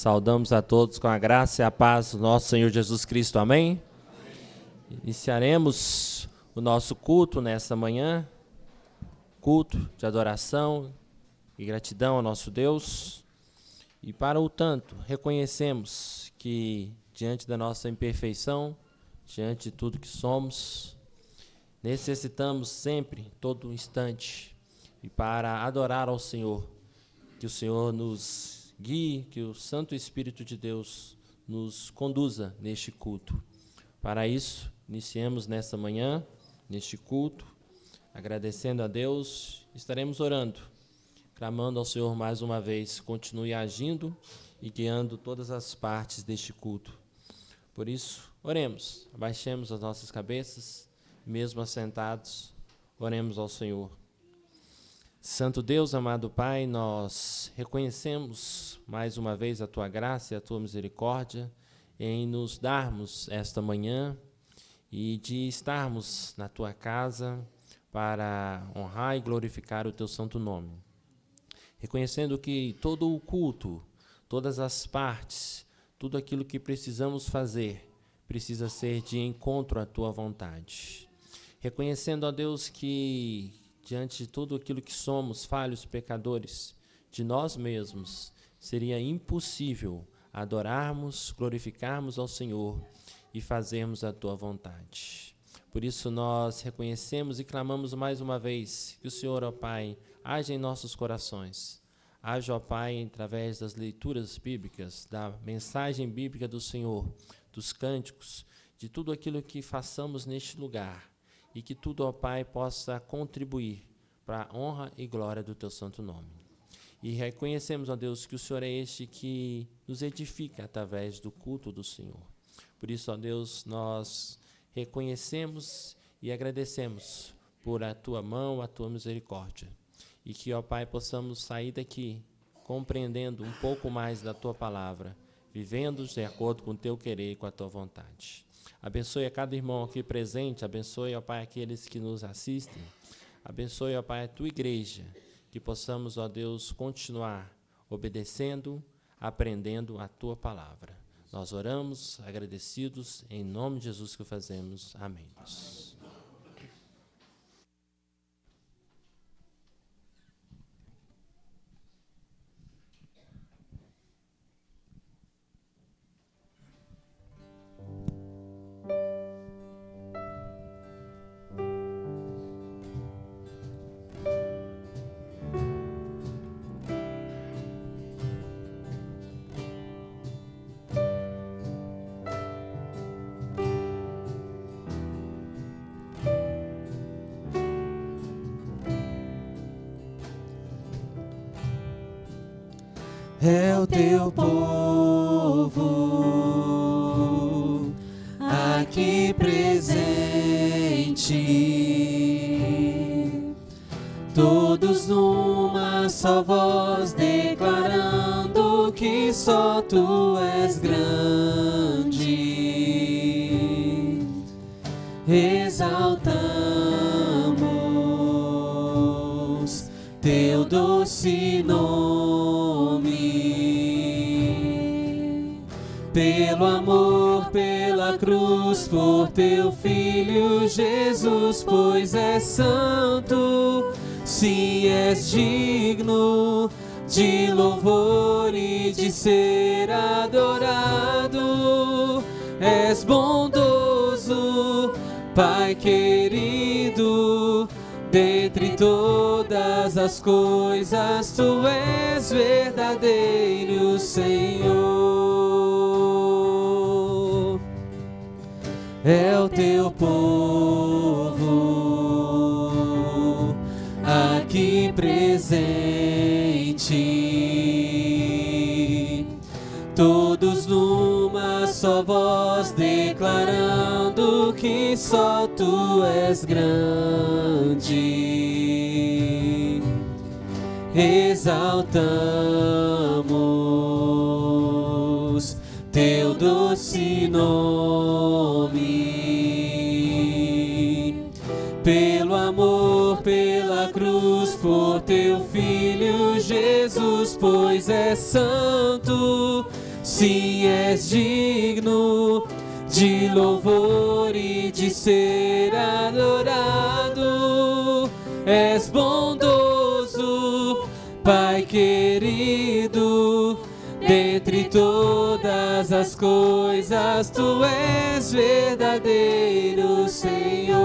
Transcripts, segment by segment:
Saudamos a todos com a graça e a paz do nosso Senhor Jesus Cristo. Amém? Iniciaremos o nosso culto nesta manhã, culto de adoração e gratidão ao nosso Deus. E para o tanto, reconhecemos que diante da nossa imperfeição, diante de tudo que somos, necessitamos sempre, todo instante, e para adorar ao Senhor, que o Senhor nos guie, que o Santo Espírito de Deus nos conduza neste culto. Para isso, iniciemos nesta manhã, neste culto, agradecendo a Deus, estaremos orando, clamando ao Senhor mais uma vez, continue agindo e guiando todas as partes deste culto. Por isso, oremos, abaixemos as nossas cabeças, mesmo assentados, oremos ao Senhor. Santo Deus, amado Pai, nós reconhecemos mais uma vez a Tua graça e a Tua misericórdia em nos darmos esta manhã e de estarmos na Tua casa para honrar e glorificar o Teu santo nome. Reconhecendo que todo o culto, todas as partes, tudo aquilo que precisamos fazer, precisa ser de encontro à Tua vontade. Reconhecendo, ó Deus, que diante de tudo aquilo que somos, falhos, pecadores, de nós mesmos, seria impossível adorarmos, glorificarmos ao Senhor e fazermos a Tua vontade. Por isso nós reconhecemos e clamamos mais uma vez que o Senhor, ó Pai, haja em nossos corações. Haja, ó Pai, através das leituras bíblicas, da mensagem bíblica do Senhor, dos cânticos, de tudo aquilo que façamos neste lugar. E que tudo, ó Pai, possa contribuir para a honra e glória do Teu santo nome. E reconhecemos, ó Deus, que o Senhor é este que nos edifica através do culto do Senhor. Por isso, ó Deus, nós reconhecemos e agradecemos por a Tua mão, a Tua misericórdia. E que, ó Pai, possamos sair daqui compreendendo um pouco mais da Tua palavra, vivendo de acordo com o Teu querer e com a Tua vontade. Abençoe a cada irmão aqui presente, abençoe, ó Pai, aqueles que nos assistem, abençoe, ó Pai, a Tua igreja, que possamos, ó Deus, continuar obedecendo, aprendendo a Tua palavra. Nós oramos, agradecidos, em nome de Jesus que o fazemos. Amém. É o Teu povo aqui presente, todos numa só voz declarando que só Tu és grande. Exaltamos Teu doce nome. Pelo amor, pela cruz, por Teu Filho Jesus, pois és santo, sim, és digno de louvor e de ser adorado. És bondoso, Pai querido, dentre todas as coisas, Tu és verdadeiro Senhor. É o Teu povo aqui presente, todos numa só voz declarando que só Tu és grande. Exaltamos Teu doce nome. Pelo amor, pela cruz, por Teu Filho Jesus, pois és santo, sim, és digno de louvor e de ser adorado. És bondoso, Pai querido, dentre todas as coisas, tu és verdadeiro Senhor.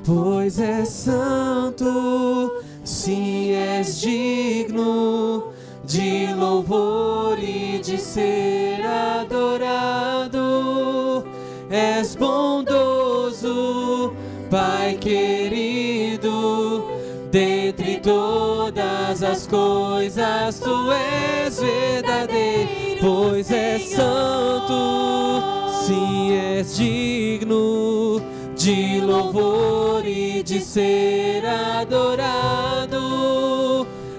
Pois és santo, sim, és digno de louvor e de ser adorado. És bondoso, Pai querido, dentre todas as coisas, tu és verdadeiro. Pois és santo, sim, és digno de louvor e de ser adorado.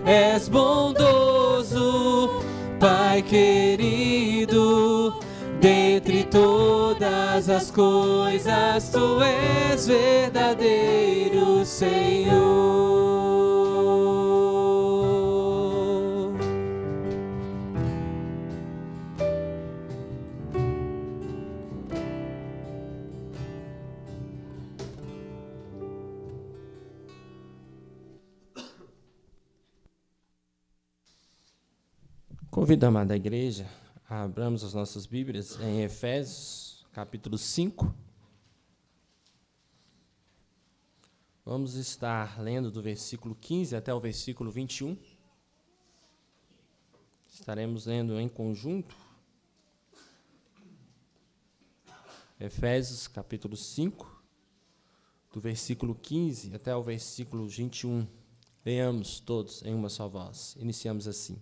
És bondoso, Pai querido, dentre todas as coisas, tu és verdadeiro Senhor. Convido a amada igreja a abramos as nossas Bíblias em Efésios, capítulo 5. Vamos estar lendo do versículo 15 até o versículo 21. Estaremos lendo em conjunto. Efésios, capítulo 5, do versículo 15 até o versículo 21. Leamos todos em uma só voz. Iniciamos assim.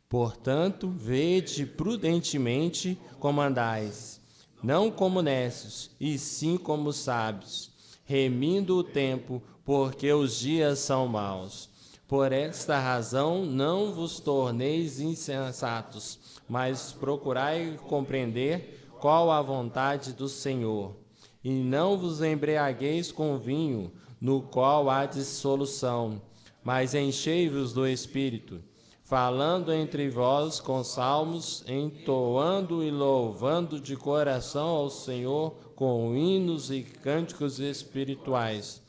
Portanto, vede prudentemente como andais, não como necios, e sim como sábios, remindo o tempo, porque os dias são maus. Por esta razão, não vos torneis insensatos, mas procurai compreender qual a vontade do Senhor. E não vos embriagueis com vinho, no qual há dissolução, mas enchei-vos do Espírito, falando entre vós com salmos, entoando e louvando de coração ao Senhor com hinos e cânticos espirituais,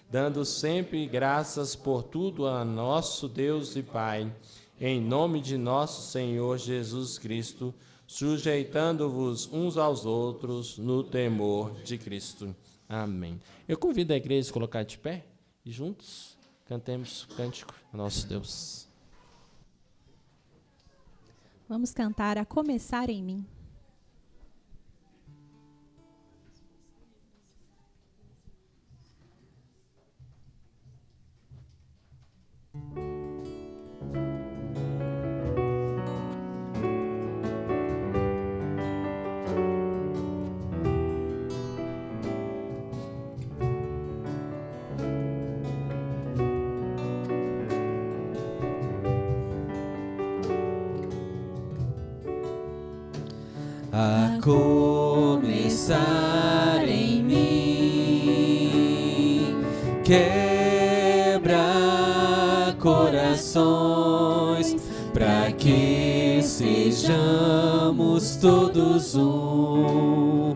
dando sempre graças por tudo a nosso Deus e Pai, em nome de nosso Senhor Jesus Cristo, sujeitando-vos uns aos outros no temor de Cristo. Amém. Eu convido a igreja a se colocar de pé e juntos cantemos o cântico ao nosso Deus. Vamos cantar A Começar em Mim. A começar em mim, quebra corações, para que sejamos todos um,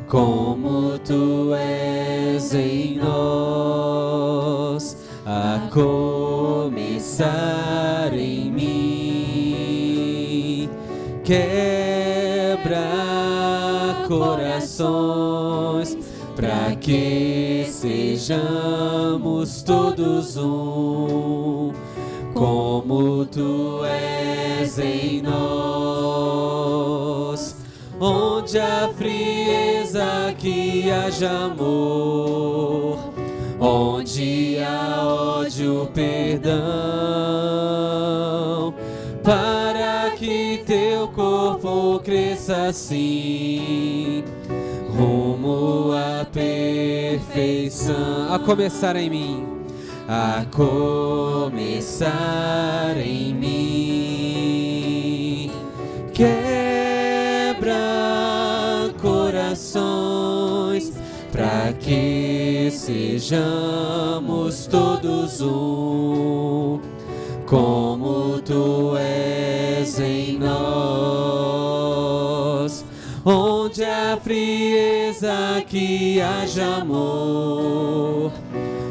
como tu és em nós. A começar em mim, quebra corações, para que sejamos todos um, como tu és em nós. Onde há frieza, que haja amor, onde há ódio, perdão, para que teu corpo cresça assim, rumo à perfeição. A começar em mim, a começar em mim, quebra corações, para que sejamos todos um, como que haja amor.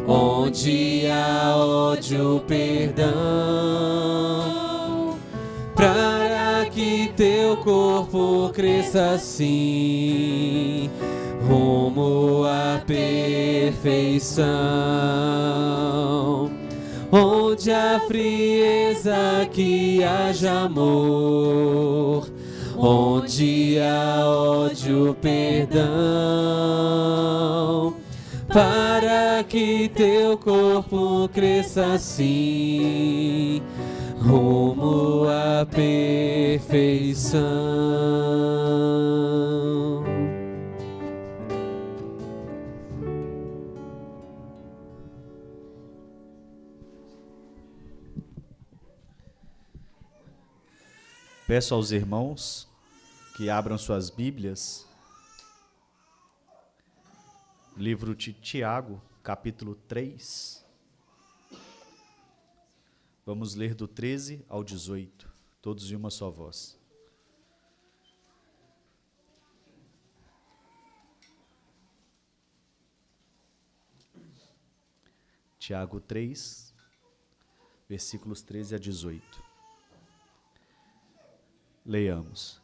Onde há ódio, perdão, para que teu corpo cresça assim, rumo à perfeição. Onde há frieza, que haja amor. Onde há ódio, perdão, para que teu corpo cresça assim, rumo à perfeição. Peço aos irmãos que abram suas Bíblias, livro de Tiago, capítulo 3. Vamos ler do 13 ao 18, todos em uma só voz. Tiago 3, versículos 13 a 18. Leiamos.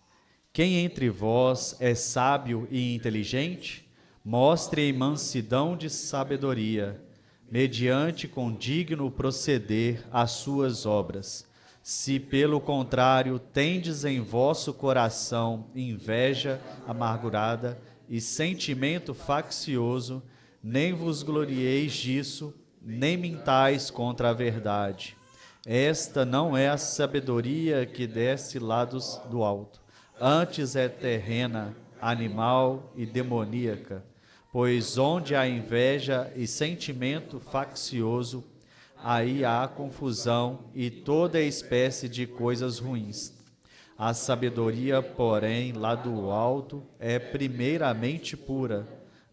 Quem entre vós é sábio e inteligente, mostre em mansidão de sabedoria, mediante condigno proceder as suas obras. Se, pelo contrário, tendes em vosso coração inveja amargurada e sentimento faccioso, nem vos glorieis disso, nem mintais contra a verdade. Esta não é a sabedoria que desce lá do alto, antes é terrena, animal e demoníaca. Pois onde há inveja e sentimento faccioso, aí há confusão e toda espécie de coisas ruins. A sabedoria, porém, lá do alto, é primeiramente pura,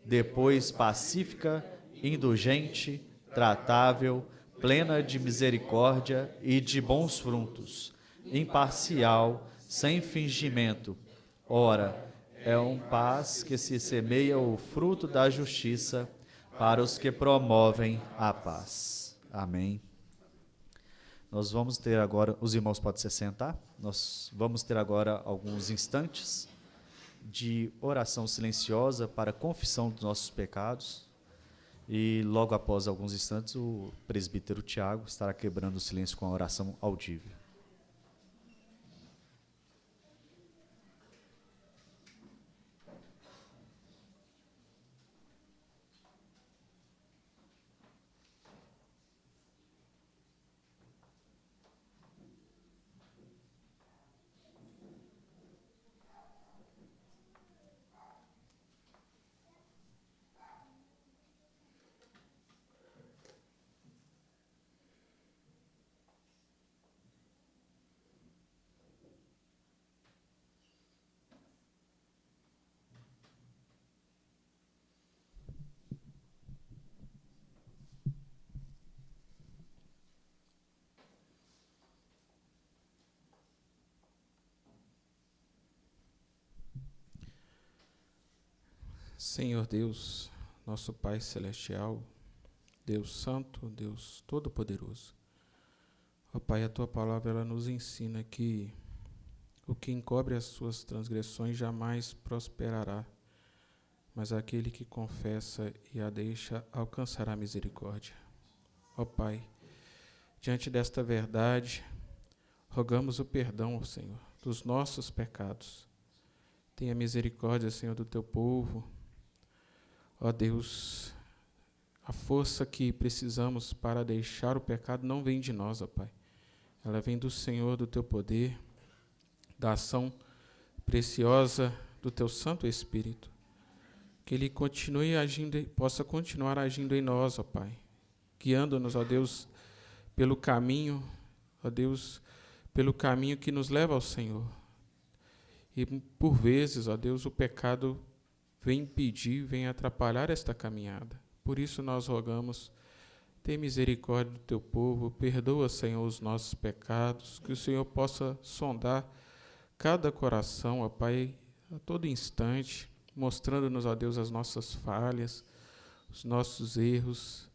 depois pacífica, indulgente, tratável, plena de misericórdia e de bons frutos, imparcial, sem fingimento. Ora, é paz que se semeia o fruto da justiça para os que promovem a paz. Amém. Nós vamos ter agora, os irmãos podem se sentar, nós vamos ter agora alguns instantes de oração silenciosa para confissão dos nossos pecados. E logo após alguns instantes, o presbítero Tiago estará quebrando o silêncio com a oração audível. Senhor Deus, nosso Pai Celestial, Deus Santo, Deus Todo-Poderoso. Ó Pai, a Tua palavra ela nos ensina que o que encobre as suas transgressões jamais prosperará, mas aquele que confessa e a deixa alcançará misericórdia. Ó Pai, diante desta verdade, rogamos o perdão, Senhor, dos nossos pecados. Tenha misericórdia, Senhor, do Teu povo. Ó Deus, a força que precisamos para deixar o pecado não vem de nós, ó Pai. Ela vem do Senhor, do Teu poder, da ação preciosa do Teu Santo Espírito. Que Ele continue agindo, possa continuar agindo em nós, ó Pai. Guiando-nos, ó Deus, pelo caminho, ó Deus, pelo caminho que nos leva ao Senhor. E por vezes, ó Deus, o pecado vem impedir, vem atrapalhar esta caminhada. Por isso nós rogamos, tem misericórdia do Teu povo, perdoa, Senhor, os nossos pecados, que o Senhor possa sondar cada coração, ó Pai, a todo instante, mostrando-nos, ó Deus, as nossas falhas, os nossos erros,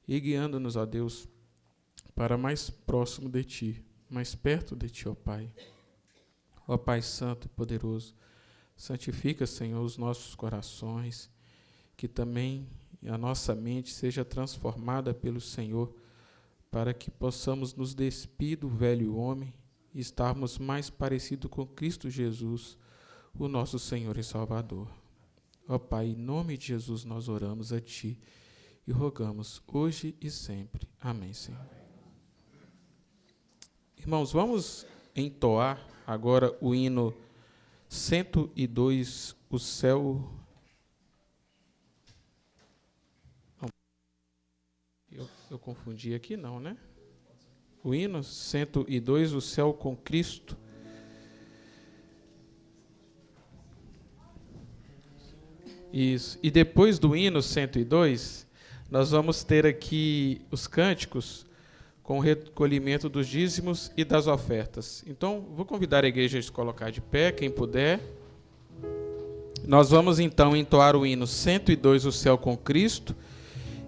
e guiando-nos, ó Deus, para mais próximo de Ti, mais perto de Ti, ó Pai. Ó Pai Santo e Poderoso, santifica, Senhor, os nossos corações, que também a nossa mente seja transformada pelo Senhor, para que possamos nos despir do velho homem e estarmos mais parecidos com Cristo Jesus, o nosso Senhor e Salvador. Ó Pai, em nome de Jesus nós oramos a Ti e rogamos hoje e sempre. Amém, Senhor. Irmãos, vamos entoar agora o hino 102, o céu... Eu confundi aqui, não, né? O hino 102, o céu com Cristo. Isso. E depois do hino 102, nós vamos ter aqui os cânticos com o recolhimento dos dízimos e das ofertas. Então, vou convidar a igreja a se colocar de pé, quem puder. Nós vamos então entoar o hino 102, o céu com Cristo.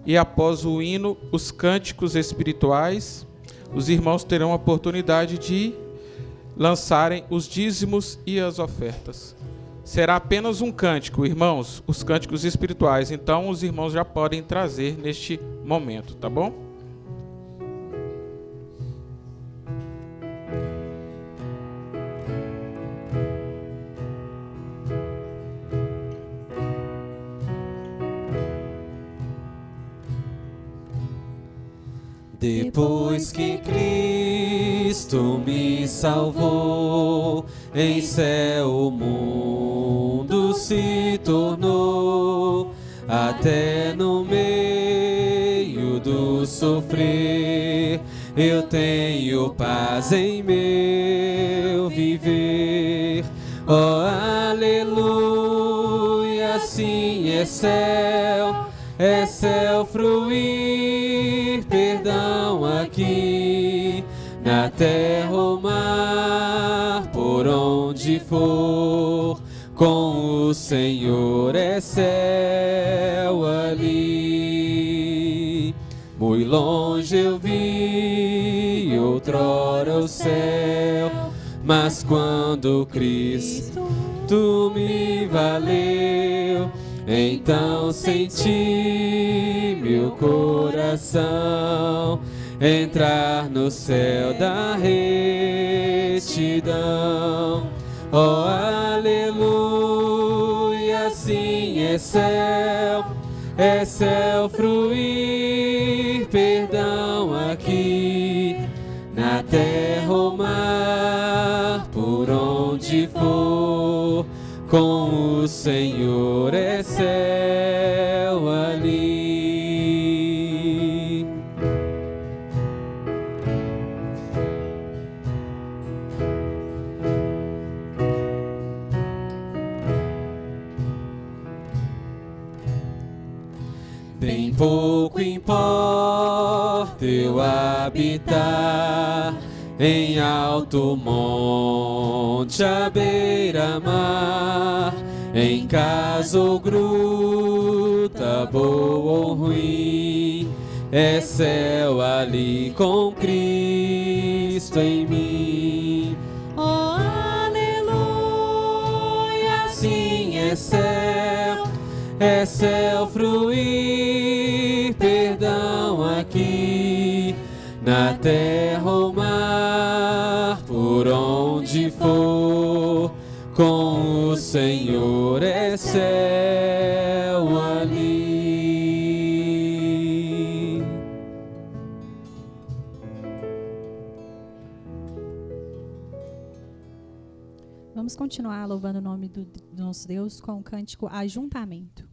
E após o hino, os cânticos espirituais, os irmãos terão a oportunidade de lançarem os dízimos e as ofertas. Será apenas um cântico, irmãos, os cânticos espirituais. Então, os irmãos já podem trazer neste momento, tá bom? Depois que Cristo me salvou, em céu o mundo se tornou, até no meio do sofrer, eu tenho paz em meu viver. Oh, aleluia, assim é céu fruir, perdão aqui, na terra ou mar, por onde for, com o Senhor é céu ali. Muito longe eu vi outrora o céu, mas quando Cristo me valeu, então senti meu coração entrar no céu da retidão. Oh, aleluia, assim é céu fruir, perdão aqui, na terra ou mar, por onde for, com o Senhor é céu ali. Bem pouco importa eu habitar em alto monte à beira-mar, em casa ou gruta, boa ou ruim, é céu ali com Cristo em mim. Oh, aleluia, assim é céu fruir, perdão aqui, na terra ou mar, por onde for, com o Senhor é céu ali. Vamos continuar louvando o nome do nosso Deus com o cântico Ajuntamento.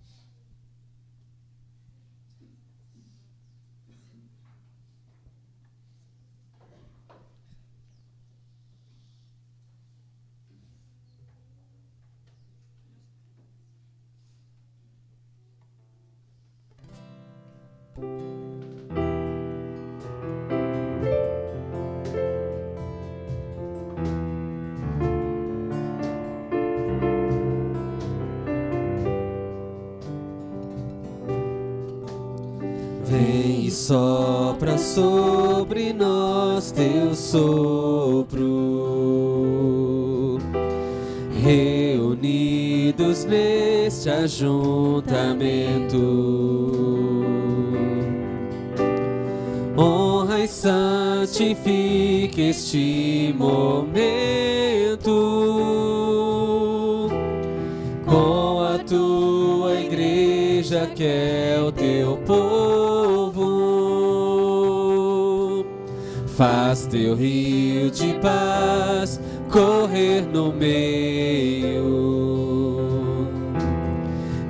sopra sobre nós teu sopro, reunidos neste ajuntamento. Honra e santifique este momento com a tua igreja que é o teu povo. Faz teu rio de paz correr no meio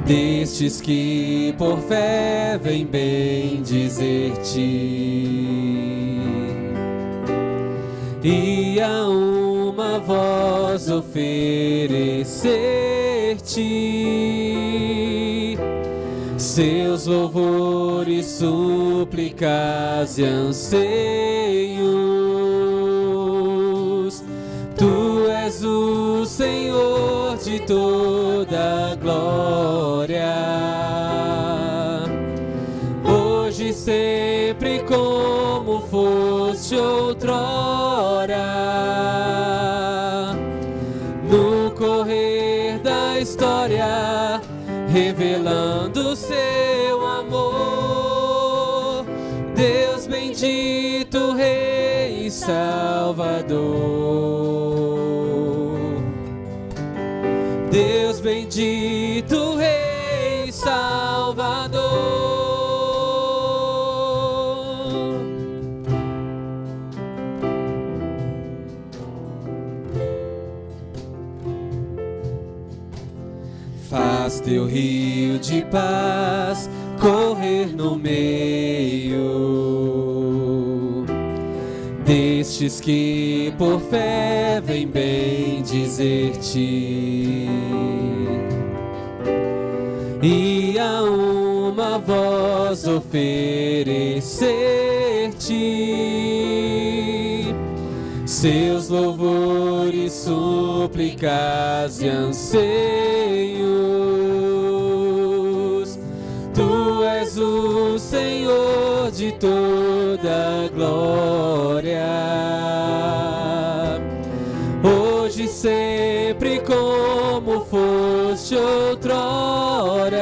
destes que por fé vem bem dizer-te, e a uma voz oferecer-te seus louvores, súplicas e anseios. Tu és o Senhor de toda a glória, hoje e sempre como foste outrora. No correr da história, revelando seu amor, Deus bendito, Rei e Salvador. Deus bendito, Rei e Salvador. Faz teu rio de paz correr no meio destes que por fé vem bem dizer-te, e a uma voz oferecer-te seus louvores, súplicas e anseios. Tu és o Senhor de toda a glória, hoje e sempre como foste outrora.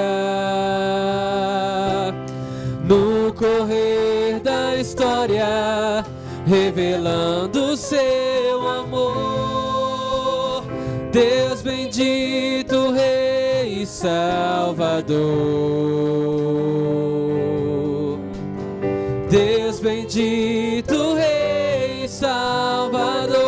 No correr da história, revelando seu amor, Deus bendito, Rei e Salvador. Deus bendito, Rei e Salvador.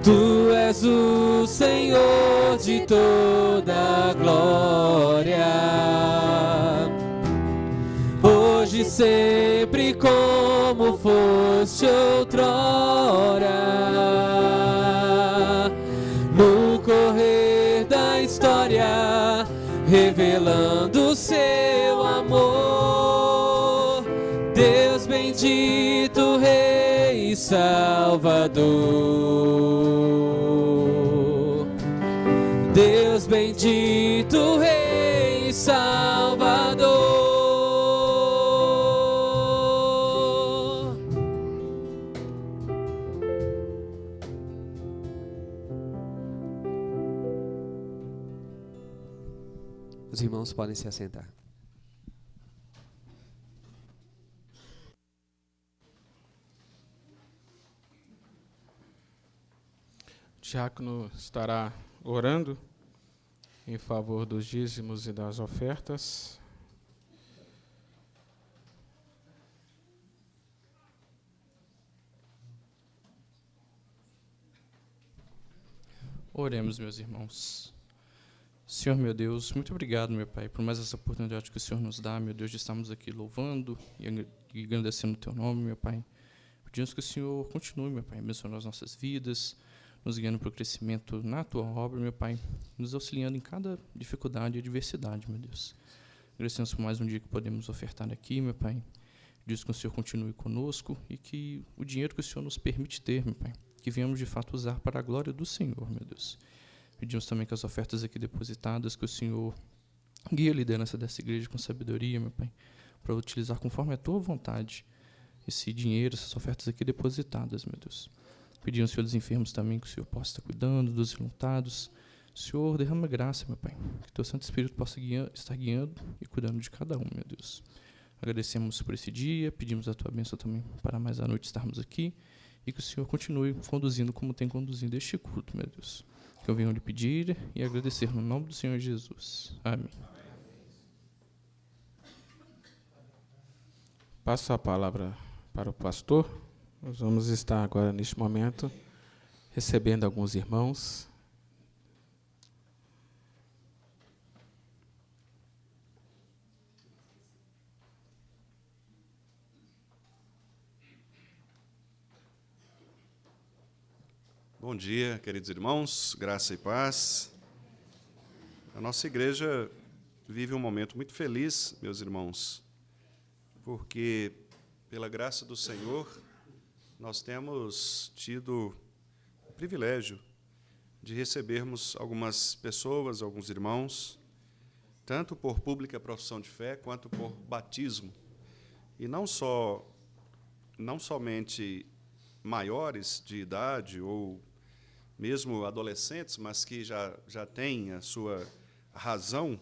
Tu és o Senhor de toda a glória, hoje e sempre como foste outrora. No correr da história, revelando seu amor, Deus bendito, Rei e Salvador. Deus bendito, Rei e Salvador. Os irmãos podem se assentar. O diácono estará orando em favor dos dízimos e das ofertas. Oremos, meus irmãos. Senhor, meu Deus, muito obrigado, meu Pai, por mais essa oportunidade que o Senhor nos dá, meu Deus, de estarmos aqui louvando e agradecendo o Teu nome, meu Pai. Pedimos que o Senhor continue, meu Pai, abençoando as nossas vidas, nos guiando para o crescimento na Tua obra, meu Pai, nos auxiliando em cada dificuldade e adversidade, meu Deus. Agradecemos por mais um dia que podemos ofertar aqui, meu Pai. Pedimos que o Senhor continue conosco e que o dinheiro que o Senhor nos permite ter, meu Pai, que venhamos de fato usar para a glória do Senhor, meu Deus. Pedimos também que as ofertas aqui depositadas, que o Senhor Guia a liderança dessa igreja com sabedoria, meu Pai, para utilizar conforme a Tua vontade esse dinheiro, essas ofertas aqui depositadas, meu Deus. Pedimos, Senhor, dos enfermos também, que o Senhor possa estar cuidando, dos enlutados. Senhor, derrama graça, meu Pai, que Teu Santo Espírito possa estar guiando e cuidando de cada um, meu Deus. Agradecemos por esse dia, pedimos a Tua bênção também para mais à noite estarmos aqui e que o Senhor continue conduzindo como tem conduzido este culto, meu Deus. Que eu venha lhe pedir e agradecer no nome do Senhor Jesus. Amém. Passo a palavra para o pastor. Nós vamos estar agora, neste momento, recebendo alguns irmãos. Bom dia, queridos irmãos, graça e paz. A nossa igreja vive um momento muito feliz, meus irmãos, porque, pela graça do Senhor, nós temos tido o privilégio de recebermos algumas pessoas, alguns irmãos, tanto por pública profissão de fé, quanto por batismo. E não somente maiores de idade ou mesmo adolescentes, mas que já têm a sua razão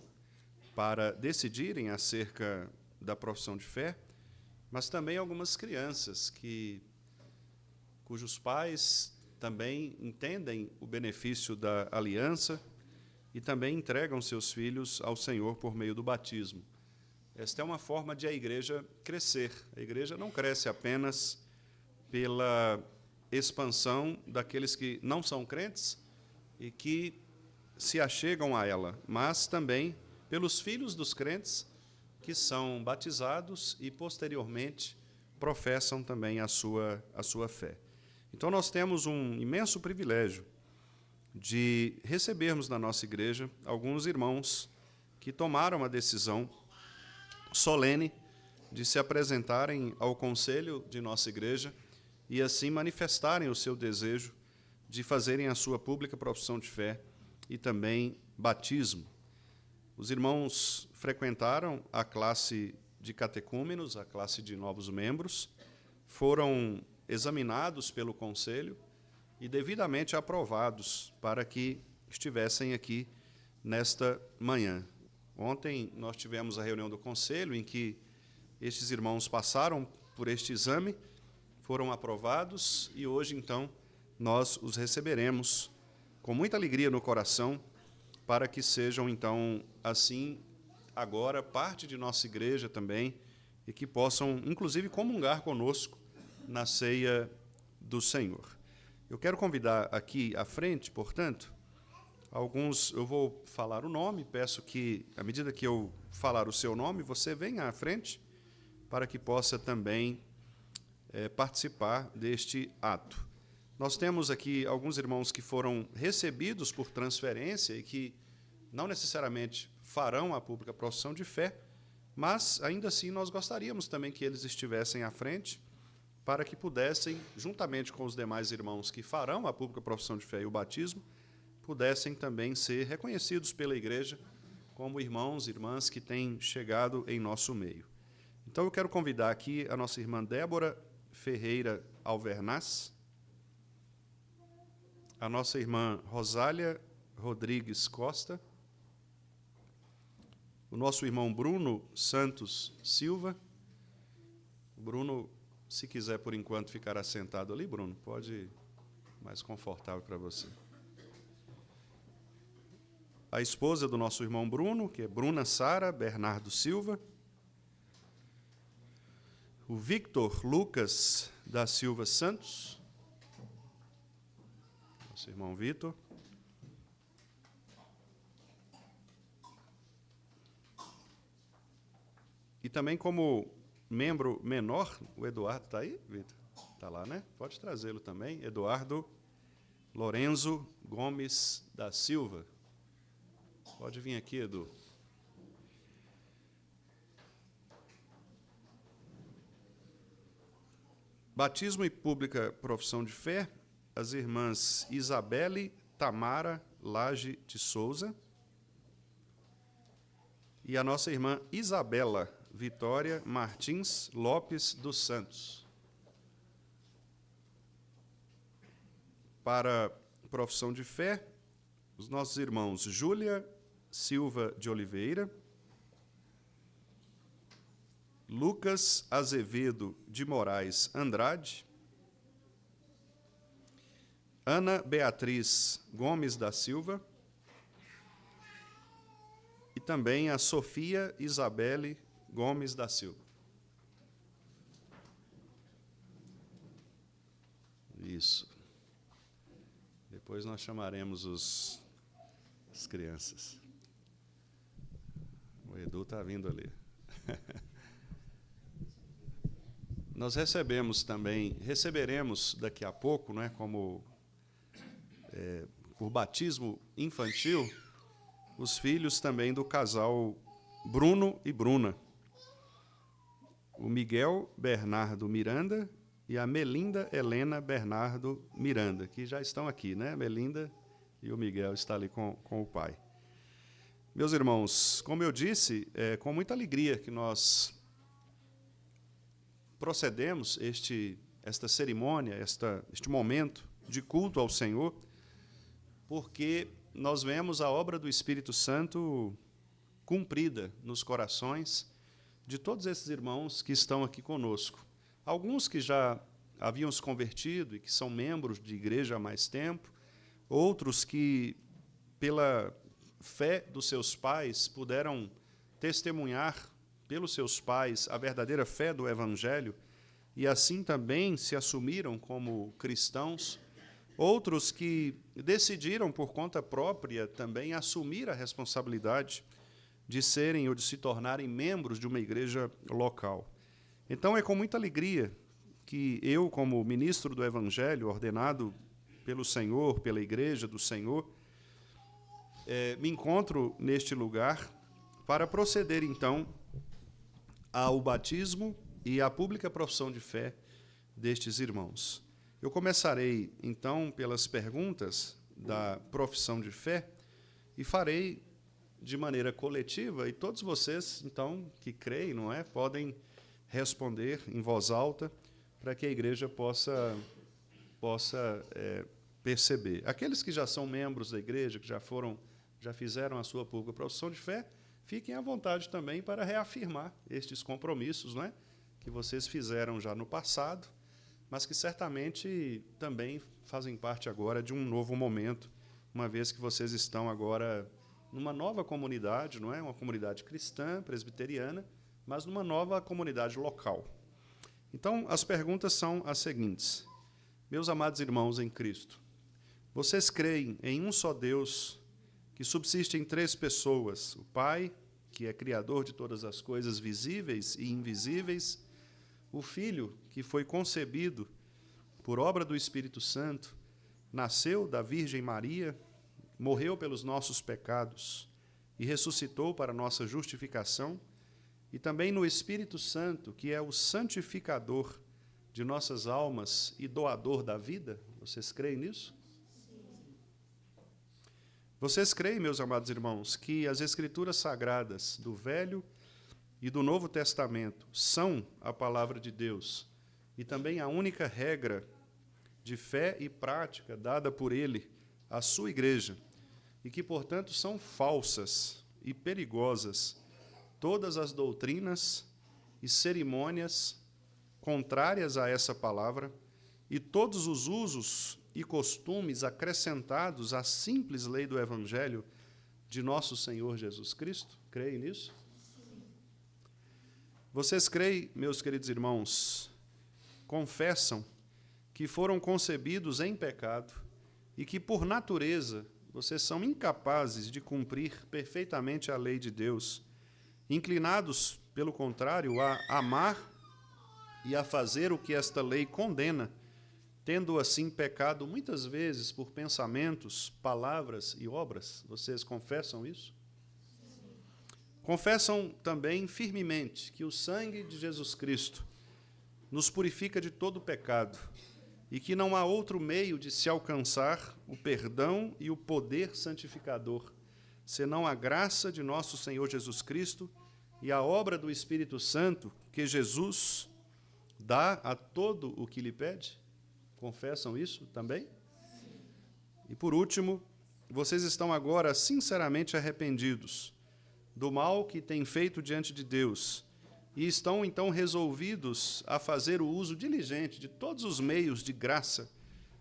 para decidirem acerca da profissão de fé, mas também algumas crianças cujos pais também entendem o benefício da aliança e também entregam seus filhos ao Senhor por meio do batismo. Esta é uma forma de a igreja crescer. A igreja não cresce apenas pela expansão daqueles que não são crentes e que se achegam a ela, mas também pelos filhos dos crentes que são batizados e, posteriormente, professam também a sua fé. Então, nós temos um imenso privilégio de recebermos na nossa igreja alguns irmãos que tomaram a decisão solene de se apresentarem ao conselho de nossa igreja e assim manifestarem o seu desejo de fazerem a sua pública profissão de fé e também batismo. Os irmãos frequentaram a classe de catecúmenos, a classe de novos membros, foram examinados pelo conselho e devidamente aprovados para que estivessem aqui nesta manhã. Ontem nós tivemos a reunião do conselho em que estes irmãos passaram por este exame, foram aprovados e hoje, então, nós os receberemos com muita alegria no coração para que sejam, então, assim, agora, parte de nossa igreja também e que possam, inclusive, comungar conosco na ceia do Senhor. Eu quero convidar aqui à frente, portanto, eu vou falar o nome, peço que, à medida que eu falar o seu nome, você venha à frente para que possa também participar deste ato. Nós temos aqui alguns irmãos que foram recebidos por transferência e que não necessariamente farão a pública profissão de fé, mas, ainda assim, nós gostaríamos também que eles estivessem à frente para que pudessem, juntamente com os demais irmãos que farão a pública profissão de fé e o batismo, pudessem também ser reconhecidos pela igreja como irmãos e irmãs que têm chegado em nosso meio. Então, eu quero convidar aqui a nossa irmã Débora Ferreira Alvernaz, a nossa irmã Rosália Rodrigues Costa, o nosso irmão Bruno Santos Silva. Bruno, se quiser, por enquanto, ficar assentado ali, Bruno, pode ir mais confortável para você. A esposa do nosso irmão Bruno, que é Bruna Sara Bernardo Silva. O Victor Lucas da Silva Santos, nosso irmão Vitor. E também como membro menor, o Eduardo está aí, Vitor? Está lá, né? Pode trazê-lo também. Eduardo Lorenzo Gomes da Silva. Pode vir aqui, Edu. Batismo e pública profissão de fé, as irmãs Isabelle Tamara Lage de Souza, e a nossa irmã Isabela Vitória Martins Lopes dos Santos. Para profissão de fé, os nossos irmãos Júlia Silva de Oliveira, Lucas Azevedo de Moraes Andrade, Ana Beatriz Gomes da Silva e também a Sofia Isabelle Gomes da Silva. Isso. Depois nós chamaremos as crianças. O Edu está vindo ali. Nós receberemos daqui a pouco, né, como por batismo infantil, os filhos também do casal Bruno e Bruna. O Miguel Bernardo Miranda e a Melinda Helena Bernardo Miranda, que já estão aqui, né? A Melinda e o Miguel estão ali com o pai. Meus irmãos, como eu disse, é com muita alegria que nós procedemos esta cerimônia, este momento de culto ao Senhor, porque nós vemos a obra do Espírito Santo cumprida nos corações de todos esses irmãos que estão aqui conosco. Alguns que já haviam se convertido e que são membros de igreja há mais tempo, outros que, pela fé dos seus pais, puderam testemunhar pelos seus pais a verdadeira fé do Evangelho e assim também se assumiram como cristãos. Outros que decidiram por conta própria também assumir a responsabilidade de serem ou de se tornarem membros de uma igreja local. Então é com muita alegria que eu, como ministro do Evangelho, ordenado pelo Senhor, pela Igreja do Senhor, me encontro neste lugar para proceder, então, ao batismo e à pública profissão de fé destes irmãos. Eu começarei, então, pelas perguntas da profissão de fé e farei de maneira coletiva, e todos vocês, então, que creem, não é, podem responder em voz alta para que a igreja possa perceber. Aqueles que já são membros da igreja, que já fizeram a sua pública profissão de fé, fiquem à vontade também para reafirmar estes compromissos, não é, que vocês fizeram já no passado, mas que certamente também fazem parte agora de um novo momento, uma vez que vocês estão agora numa nova comunidade, não é? Uma comunidade cristã, presbiteriana, mas numa nova comunidade local. Então, as perguntas são as seguintes. Meus amados irmãos em Cristo, vocês creem em um só Deus, que subsiste em três pessoas, o Pai, que é criador de todas as coisas visíveis e invisíveis, o Filho, que foi concebido por obra do Espírito Santo, nasceu da Virgem Maria, morreu pelos nossos pecados e ressuscitou para nossa justificação, e também no Espírito Santo, que é o santificador de nossas almas e doador da vida. Vocês creem nisso? Vocês creem, meus amados irmãos, que as Escrituras Sagradas do Velho e do Novo Testamento são a palavra de Deus e também a única regra de fé e prática dada por Ele à sua igreja, e que, portanto, são falsas e perigosas todas as doutrinas e cerimônias contrárias a essa palavra e todos os usos e costumes acrescentados à simples lei do Evangelho de nosso Senhor Jesus Cristo? Creem nisso? Vocês creem, meus queridos irmãos, confessam que foram concebidos em pecado e que, por natureza, vocês são incapazes de cumprir perfeitamente a lei de Deus, inclinados, pelo contrário, a amar e a fazer o que esta lei condena, tendo assim pecado muitas vezes por pensamentos, palavras e obras? Vocês confessam isso? Confessam também firmemente que o sangue de Jesus Cristo nos purifica de todo pecado e que não há outro meio de se alcançar o perdão e o poder santificador, senão a graça de nosso Senhor Jesus Cristo e a obra do Espírito Santo que Jesus dá a todo o que lhe pede? Confessam isso também? E por último, vocês estão agora sinceramente arrependidos do mal que têm feito diante de Deus e estão então resolvidos a fazer o uso diligente de todos os meios de graça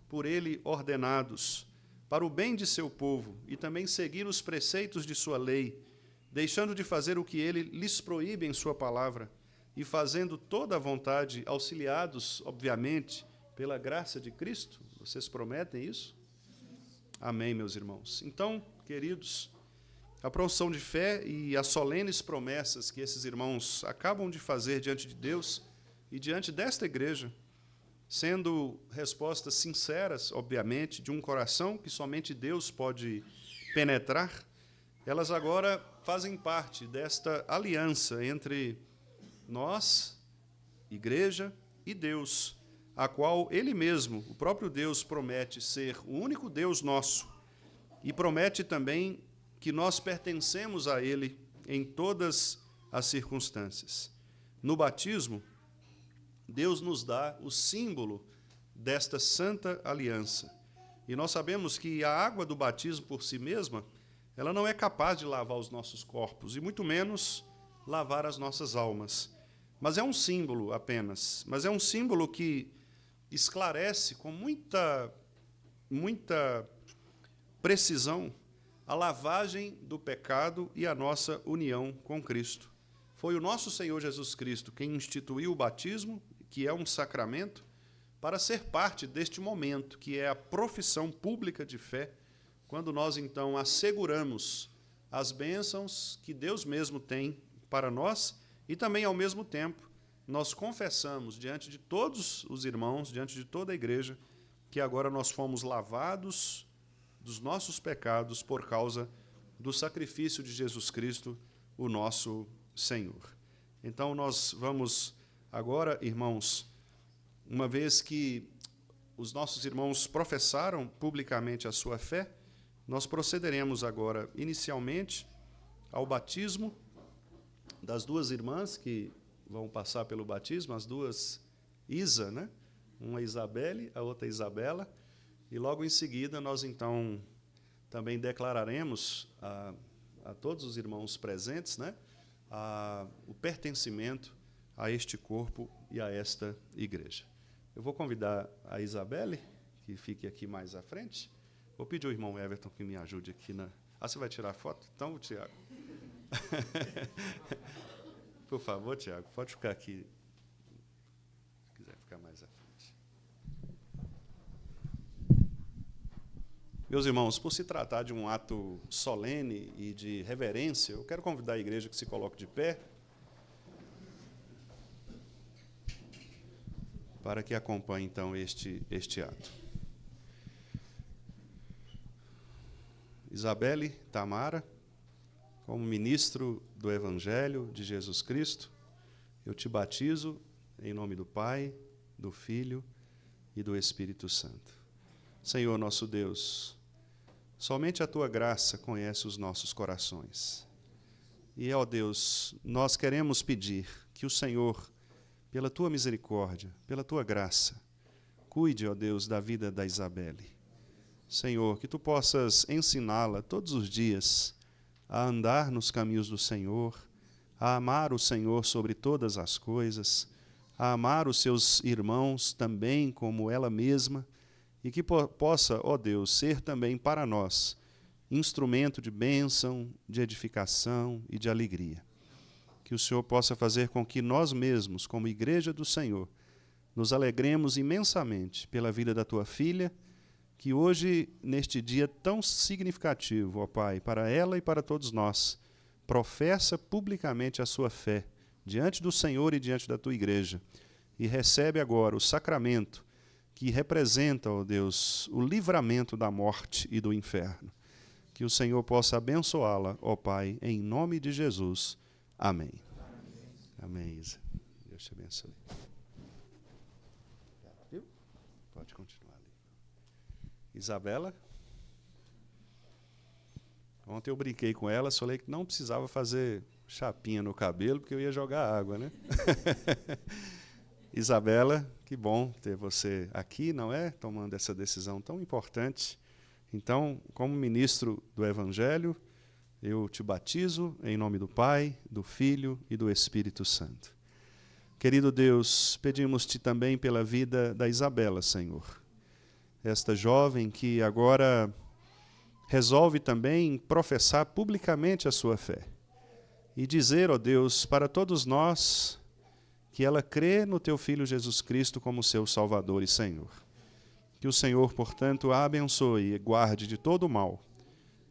por Ele ordenados, para o bem de seu povo e também seguir os preceitos de sua lei, deixando de fazer o que Ele lhes proíbe em sua palavra e fazendo toda a vontade, auxiliados, obviamente, pela graça de Cristo? Vocês prometem isso? Amém, meus irmãos. Então, queridos, a profissão de fé e as solenes promessas que esses irmãos acabam de fazer diante de Deus e diante desta igreja, sendo respostas sinceras, obviamente, de um coração que somente Deus pode penetrar, elas agora fazem parte desta aliança entre nós, igreja, e Deus, a qual Ele mesmo, o próprio Deus, promete ser o único Deus nosso e promete também que nós pertencemos a Ele em todas as circunstâncias. No batismo, Deus nos dá o símbolo desta santa aliança. E nós sabemos que a água do batismo por si mesma, ela não é capaz de lavar os nossos corpos, e muito menos lavar as nossas almas. Mas é um símbolo apenas, mas é um símbolo que esclarece com muita precisão a lavagem do pecado e a nossa união com Cristo. Foi o nosso Senhor Jesus Cristo quem instituiu o batismo, que é um sacramento, para ser parte deste momento, que é a profissão pública de fé, quando nós, então, asseguramos as bênçãos que Deus mesmo tem para nós e também, ao mesmo tempo, nós confessamos diante de todos os irmãos, diante de toda a igreja, que agora nós fomos lavados dos nossos pecados por causa do sacrifício de Jesus Cristo, o nosso Senhor. Então, nós vamos agora, irmãos, uma vez que os nossos irmãos professaram publicamente a sua fé, nós procederemos agora, inicialmente, ao batismo das duas irmãs que vão passar pelo batismo, as duas Isa, né? Uma Isabelle, a outra Isabela, e logo em seguida nós, então, também declararemos a todos os irmãos presentes, né, o pertencimento a este corpo e a esta igreja. Eu vou convidar a Isabelle, que fique aqui mais à frente. Vou pedir ao irmão Everton que me ajude aqui na... Ah, você vai tirar a foto? Então, Tiago. Por favor, Tiago, pode ficar aqui. Se quiser ficar mais à frente. Meus irmãos, por se tratar de um ato solene e de reverência, eu quero convidar a igreja que se coloque de pé para que acompanhe, então, este ato. Isabelle Tamara, como ministro do Evangelho de Jesus Cristo, eu te batizo em nome do Pai, do Filho e do Espírito Santo. Senhor nosso Deus, somente a Tua graça conhece os nossos corações. E, ó Deus, nós queremos pedir que o Senhor, pela Tua misericórdia, pela Tua graça, cuide, ó Deus, da vida da Isabelle. Senhor, que Tu possas ensiná-la todos os dias a andar nos caminhos do Senhor, a amar o Senhor sobre todas as coisas, a amar os seus irmãos também como ela mesma, e que possa, ó Deus, ser também para nós instrumento de bênção, de edificação e de alegria. Que o Senhor possa fazer com que nós mesmos, como igreja do Senhor, nos alegremos imensamente pela vida da Tua filha, que hoje, neste dia tão significativo, ó Pai, para ela e para todos nós, professa publicamente a sua fé diante do Senhor e diante da Tua igreja, e recebe agora o sacramento que representa, ó Deus, o livramento da morte e do inferno. Que o Senhor possa abençoá-la, ó Pai, em nome de Jesus. Amém. Amém, Isa. Deus te abençoe. Viu? Pode continuar ali. Isabela. Ontem eu brinquei com ela, falei que não precisava fazer chapinha no cabelo, porque eu ia jogar água, né? Isabela, que bom ter você aqui, não é? Tomando essa decisão tão importante. Então, como ministro do Evangelho, eu te batizo em nome do Pai, do Filho e do Espírito Santo. Querido Deus, pedimos-te também pela vida da Isabela, Senhor. Esta jovem que agora resolve também professar publicamente a sua fé. E dizer, ó Deus, para todos nós, que ela crê no teu Filho Jesus Cristo como seu Salvador e Senhor. Que o Senhor, portanto, a abençoe e guarde de todo o mal.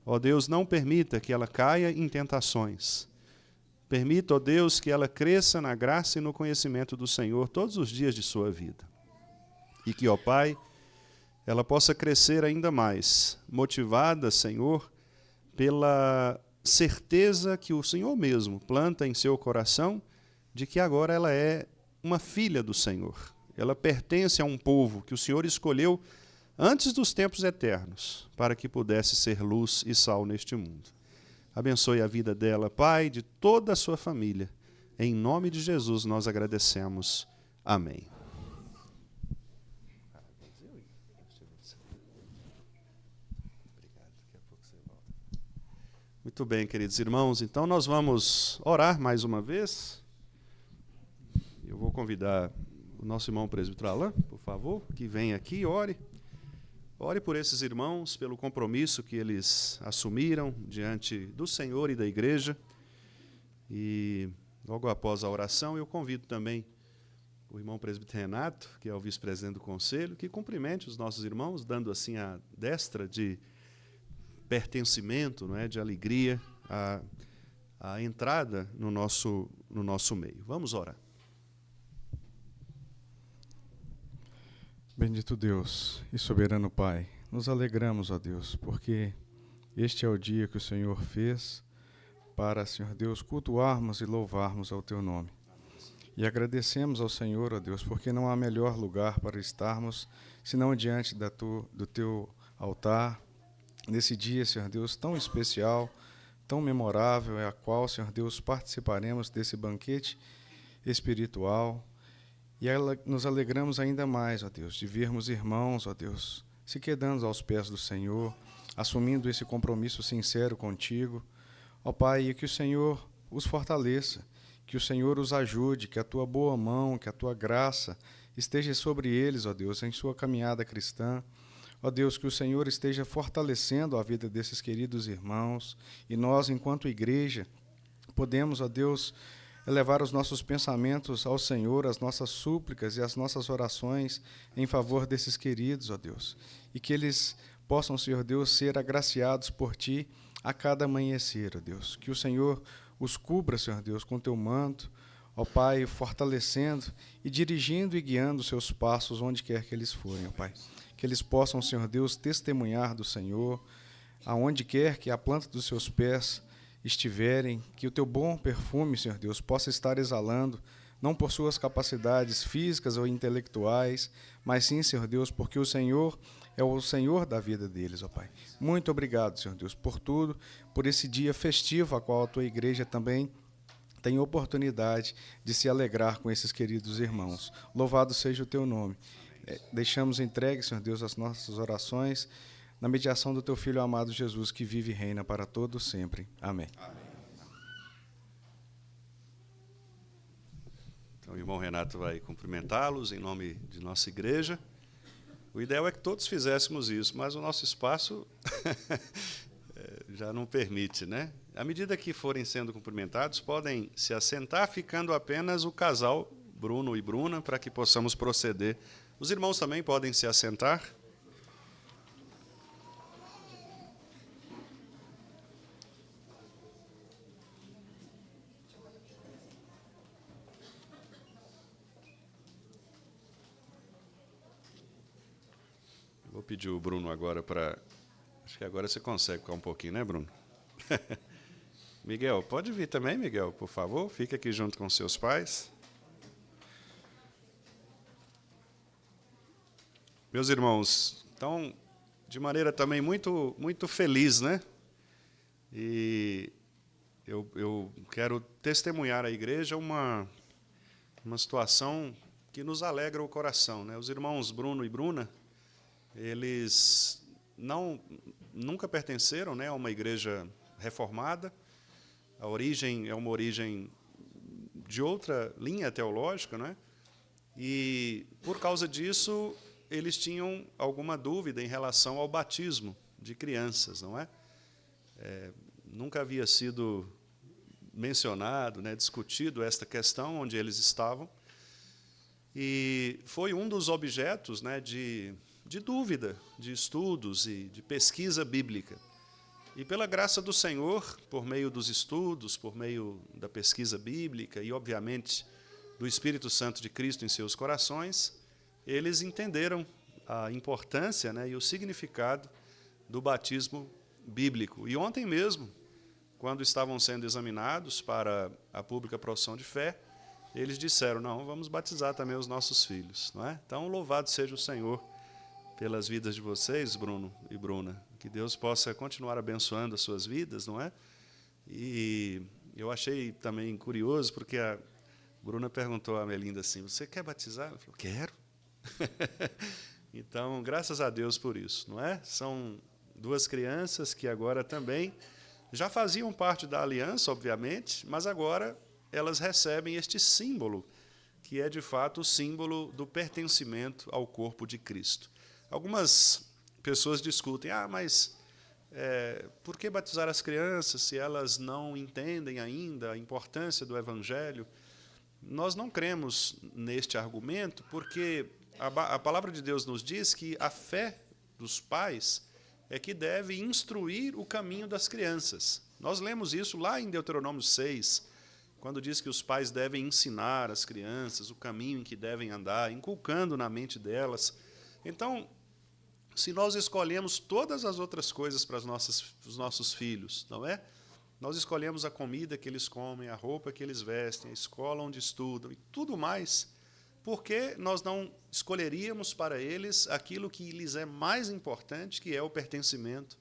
Ó Deus, não permita que ela caia em tentações. Permita, ó Deus, que ela cresça na graça e no conhecimento do Senhor todos os dias de sua vida. E que, ó Pai, ela possa crescer ainda mais, motivada, Senhor, pela certeza que o Senhor mesmo planta em seu coração de que agora ela é uma filha do Senhor. Ela pertence a um povo que o Senhor escolheu antes dos tempos eternos, para que pudesse ser luz e sal neste mundo. Abençoe a vida dela, Pai, de toda a sua família. Em nome de Jesus nós agradecemos. Amém. Muito bem, queridos irmãos. Então nós vamos orar mais uma vez. Eu vou convidar o nosso irmão presbítero Alain, por favor, que venha aqui e ore. Ore por esses irmãos, pelo compromisso que eles assumiram diante do Senhor e da igreja. E logo após a oração, eu convido também o irmão presbítero Renato, que é o vice-presidente do conselho, que cumprimente os nossos irmãos, dando assim a destra de pertencimento, não é, de alegria, a entrada no nosso meio. Vamos orar. Bendito Deus e soberano Pai, nos alegramos, ó Deus, porque este é o dia que o Senhor fez para, Senhor Deus, cultuarmos e louvarmos ao Teu nome. E agradecemos ao Senhor, ó Deus, porque não há melhor lugar para estarmos senão diante do Teu altar, nesse dia, Senhor Deus, tão especial, tão memorável, é a qual, Senhor Deus, participaremos desse banquete espiritual. E nos alegramos ainda mais, ó Deus, de vermos irmãos, ó Deus, se quedando aos pés do Senhor, assumindo esse compromisso sincero contigo. Ó Pai, e que o Senhor os fortaleça, que o Senhor os ajude, que a Tua boa mão, que a Tua graça esteja sobre eles, ó Deus, em sua caminhada cristã. Ó Deus, que o Senhor esteja fortalecendo a vida desses queridos irmãos, e nós, enquanto igreja, podemos, ó Deus, elevar os nossos pensamentos ao Senhor, as nossas súplicas e as nossas orações em favor desses queridos, ó Deus. E que eles possam, Senhor Deus, ser agraciados por Ti a cada amanhecer, ó Deus. Que o Senhor os cubra, Senhor Deus, com Teu manto, ó Pai, fortalecendo e dirigindo e guiando os seus passos onde quer que eles forem, ó Pai. Que eles possam, Senhor Deus, testemunhar do Senhor, aonde quer que a planta dos seus pés estiverem, que o Teu bom perfume, Senhor Deus, possa estar exalando, não por suas capacidades físicas ou intelectuais, mas sim, Senhor Deus, porque o Senhor é o Senhor da vida deles, ó Pai. Muito obrigado, Senhor Deus, por tudo, por esse dia festivo, a qual a Tua igreja também tem oportunidade de se alegrar com esses queridos irmãos. Louvado seja o Teu nome. Deixamos entregue, Senhor Deus, as nossas orações, na mediação do Teu Filho amado Jesus, que vive e reina para todos sempre. Amém. Amém. Então, o irmão Renato vai cumprimentá-los em nome de nossa igreja. O ideal é que todos fizéssemos isso, mas o nosso espaço já não permite, né? À medida que forem sendo cumprimentados, podem se assentar, ficando apenas o casal Bruno e Bruna, para que possamos proceder. Os irmãos também podem se assentar. Vou pedir o Bruno agora para... Acho que agora você consegue ficar um pouquinho, né, Bruno? Miguel, pode vir também, Miguel, por favor. Fica aqui junto com seus pais. Meus irmãos, então, de maneira também muito feliz, né? E eu quero testemunhar à igreja uma situação que nos alegra o coração, né? Os irmãos Bruno e Bruna, eles nunca pertenceram, né, a uma igreja reformada. A origem é uma origem de outra linha teológica, né? E, por causa disso, eles tinham alguma dúvida em relação ao batismo de crianças, não é? Nunca havia sido mencionado, né, discutido esta questão onde eles estavam. E foi um dos objetos, né, de dúvida, de estudos e de pesquisa bíblica. E pela graça do Senhor, por meio dos estudos, por meio da pesquisa bíblica e, obviamente, do Espírito Santo de Cristo em seus corações, eles entenderam a importância, né, e o significado do batismo bíblico. E ontem mesmo, quando estavam sendo examinados para a pública profissão de fé, eles disseram, não, vamos batizar também os nossos filhos, não é? Então, louvado seja o Senhor pelas vidas de vocês, Bruno e Bruna, que Deus possa continuar abençoando as suas vidas, não é? E eu achei também curioso, porque a Bruna perguntou a Melinda assim, você quer batizar? Ela falou, quero. Então, graças a Deus por isso, não é? São duas crianças que agora também já faziam parte da aliança, obviamente, mas agora elas recebem este símbolo, que é, de fato, o símbolo do pertencimento ao corpo de Cristo. Algumas pessoas discutem, mas por que batizar as crianças se elas não entendem ainda a importância do Evangelho? Nós não cremos neste argumento, porque a palavra de Deus nos diz que a fé dos pais é que deve instruir o caminho das crianças. Nós lemos isso lá em Deuteronômio 6, quando diz que os pais devem ensinar as crianças o caminho em que devem andar, inculcando na mente delas. Então, se nós escolhemos todas as outras coisas para os nossos filhos, não é? Nós escolhemos a comida que eles comem, a roupa que eles vestem, a escola onde estudam e tudo mais, por que nós não escolheríamos para eles aquilo que lhes é mais importante, que é o pertencimento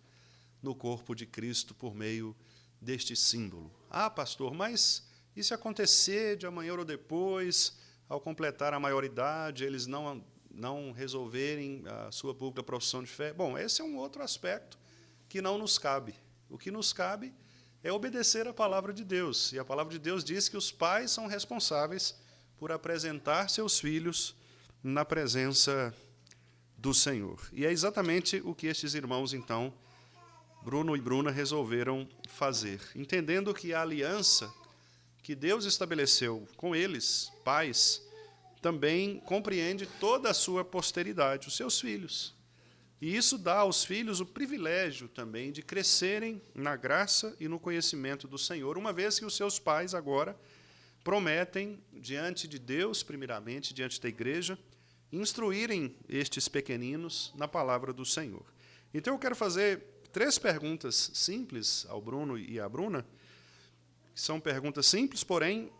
no corpo de Cristo por meio deste símbolo? Ah, pastor, mas e se acontecer de amanhã ou depois, ao completar a maioridade, eles não resolverem a sua pública profissão de fé? Bom, esse é um outro aspecto que não nos cabe. O que nos cabe é obedecer a palavra de Deus. E a palavra de Deus diz que os pais são responsáveis por apresentar seus filhos na presença do Senhor. E é exatamente o que estes irmãos, então, Bruno e Bruna, resolveram fazer, entendendo que a aliança que Deus estabeleceu com eles, pais, também compreende toda a sua posteridade, os seus filhos. E isso dá aos filhos o privilégio também de crescerem na graça e no conhecimento do Senhor, uma vez que os seus pais agora prometem, diante de Deus, primeiramente, diante da igreja, instruírem estes pequeninos na palavra do Senhor. Então, eu quero fazer 3 perguntas simples ao Bruno e à Bruna, que são perguntas simples, porém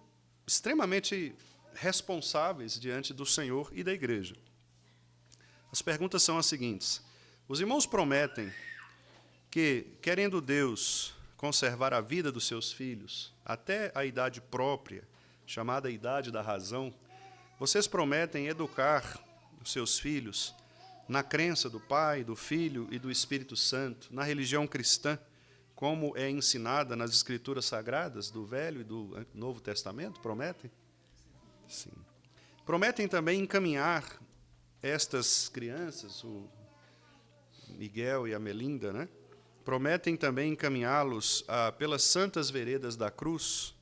extremamente responsáveis diante do Senhor e da igreja. As perguntas são as seguintes. Os irmãos prometem que, querendo Deus conservar a vida dos seus filhos até a idade própria, chamada a idade da razão, vocês prometem educar os seus filhos na crença do Pai, do Filho e do Espírito Santo, na religião cristã, como é ensinada nas Escrituras Sagradas do Velho e do Novo Testamento? Prometem? Sim. Prometem também encaminhar estas crianças, o Miguel e a Melinda, né? Prometem também encaminhá-los pelas santas veredas da cruz,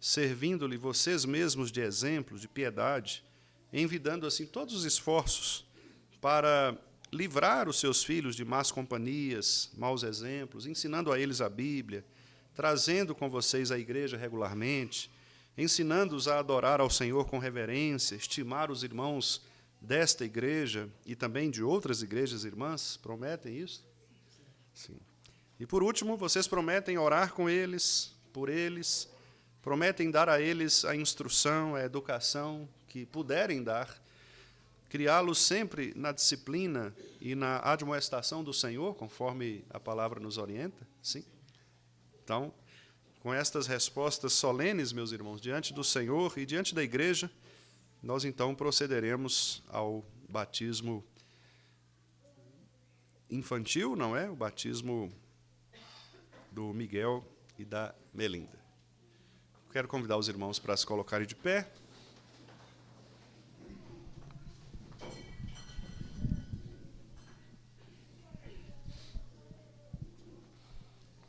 servindo-lhe vocês mesmos de exemplo, de piedade, envidando assim todos os esforços para livrar os seus filhos de más companhias, maus exemplos, ensinando a eles a Bíblia, trazendo com vocês a igreja regularmente, ensinando-os a adorar ao Senhor com reverência, estimar os irmãos desta igreja e também de outras igrejas irmãs. Prometem isso? Sim. E, por último, vocês prometem orar com eles, por eles, prometem dar a eles a instrução, a educação que puderem dar, criá-los sempre na disciplina e na admoestação do Senhor, conforme a palavra nos orienta? Sim? Então, com estas respostas solenes, meus irmãos, diante do Senhor e diante da igreja, nós então procederemos ao batismo infantil, não é? O batismo do Miguel e da Melinda. Quero convidar os irmãos para se colocarem de pé.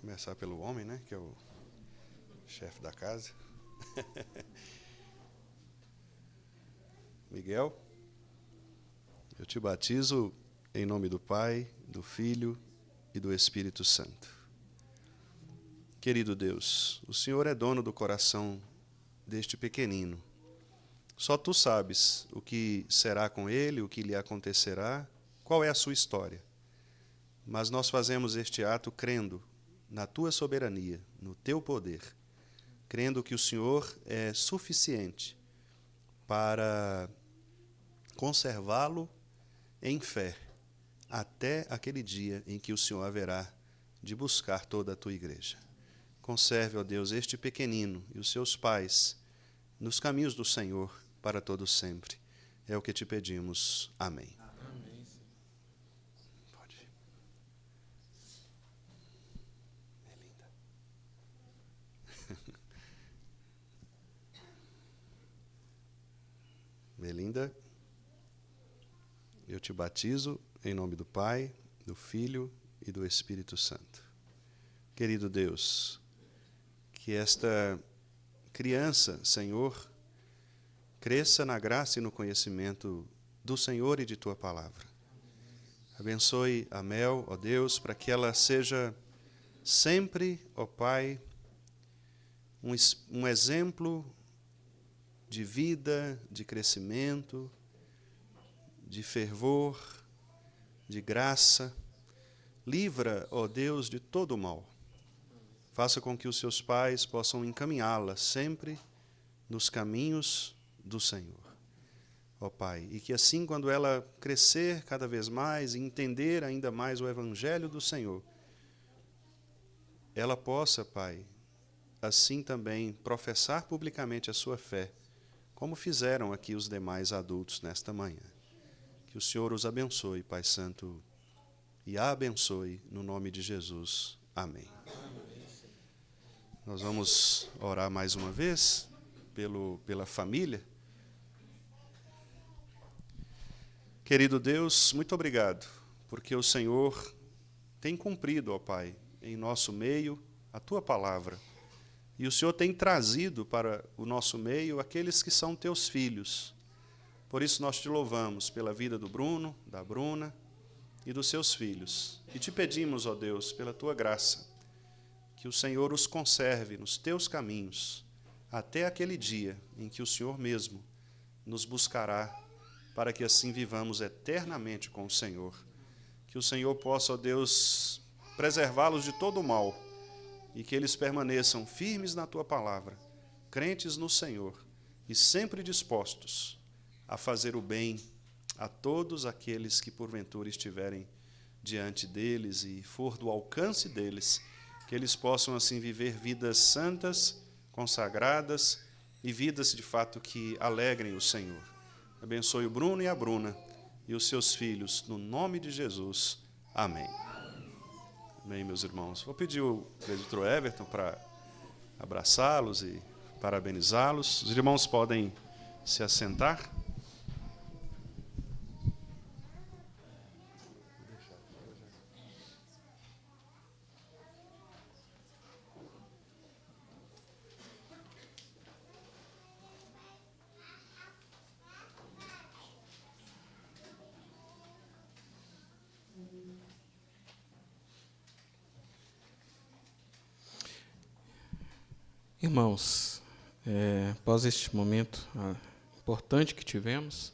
Começar pelo homem, né, que é o chefe da casa. Miguel, eu te batizo em nome do Pai, do Filho e do Espírito Santo. Querido Deus, o Senhor é dono do coração deste pequenino. Só tu sabes o que será com ele, o que lhe acontecerá, qual é a sua história. Mas nós fazemos este ato crendo na tua soberania, no teu poder, crendo que o Senhor é suficiente para conservá-lo em fé, até aquele dia em que o Senhor haverá de buscar toda a tua igreja. Conserve, ó Deus, este pequenino e os seus pais nos caminhos do Senhor para todo sempre. É o que te pedimos. Amém. Amém. Pode ir. Melinda, eu te batizo em nome do Pai, do Filho e do Espírito Santo. Querido Deus, que esta criança, Senhor, cresça na graça e no conhecimento do Senhor e de tua palavra. Abençoe a Mel, ó Deus, para que ela seja sempre, ó Pai, um exemplo de vida, de crescimento, de fervor, de graça. Livra, ó Deus, de todo o mal. Faça com que os seus pais possam encaminhá-la sempre nos caminhos do Senhor. Ó Pai, e que assim, quando ela crescer cada vez mais e entender ainda mais o Evangelho do Senhor, ela possa, Pai, assim também professar publicamente a sua fé, como fizeram aqui os demais adultos nesta manhã. Que o Senhor os abençoe, Pai Santo, e a abençoe no nome de Jesus. Amém. Nós vamos orar mais uma vez pela família. Querido Deus, muito obrigado, porque o Senhor tem cumprido, ó Pai, em nosso meio a tua palavra. E o Senhor tem trazido para o nosso meio aqueles que são teus filhos. Por isso nós te louvamos pela vida do Bruno, da Bruna e dos seus filhos. E te pedimos, ó Deus, pela tua graça, que o Senhor os conserve nos teus caminhos, até aquele dia em que o Senhor mesmo nos buscará, para que assim vivamos eternamente com o Senhor. Que o Senhor possa, ó Deus, preservá-los de todo o mal, e que eles permaneçam firmes na tua palavra, crentes no Senhor e sempre dispostos a fazer o bem a todos aqueles que porventura estiverem diante deles e for do alcance deles, que eles possam assim viver vidas santas, consagradas e vidas de fato que alegrem o Senhor. Abençoe o Bruno e a Bruna e os seus filhos, no nome de Jesus. Amém. Amém, meus irmãos. Vou pedir o presbítero Everton para abraçá-los e parabenizá-los. Os irmãos podem se assentar. Irmãos, após este momento importante que tivemos,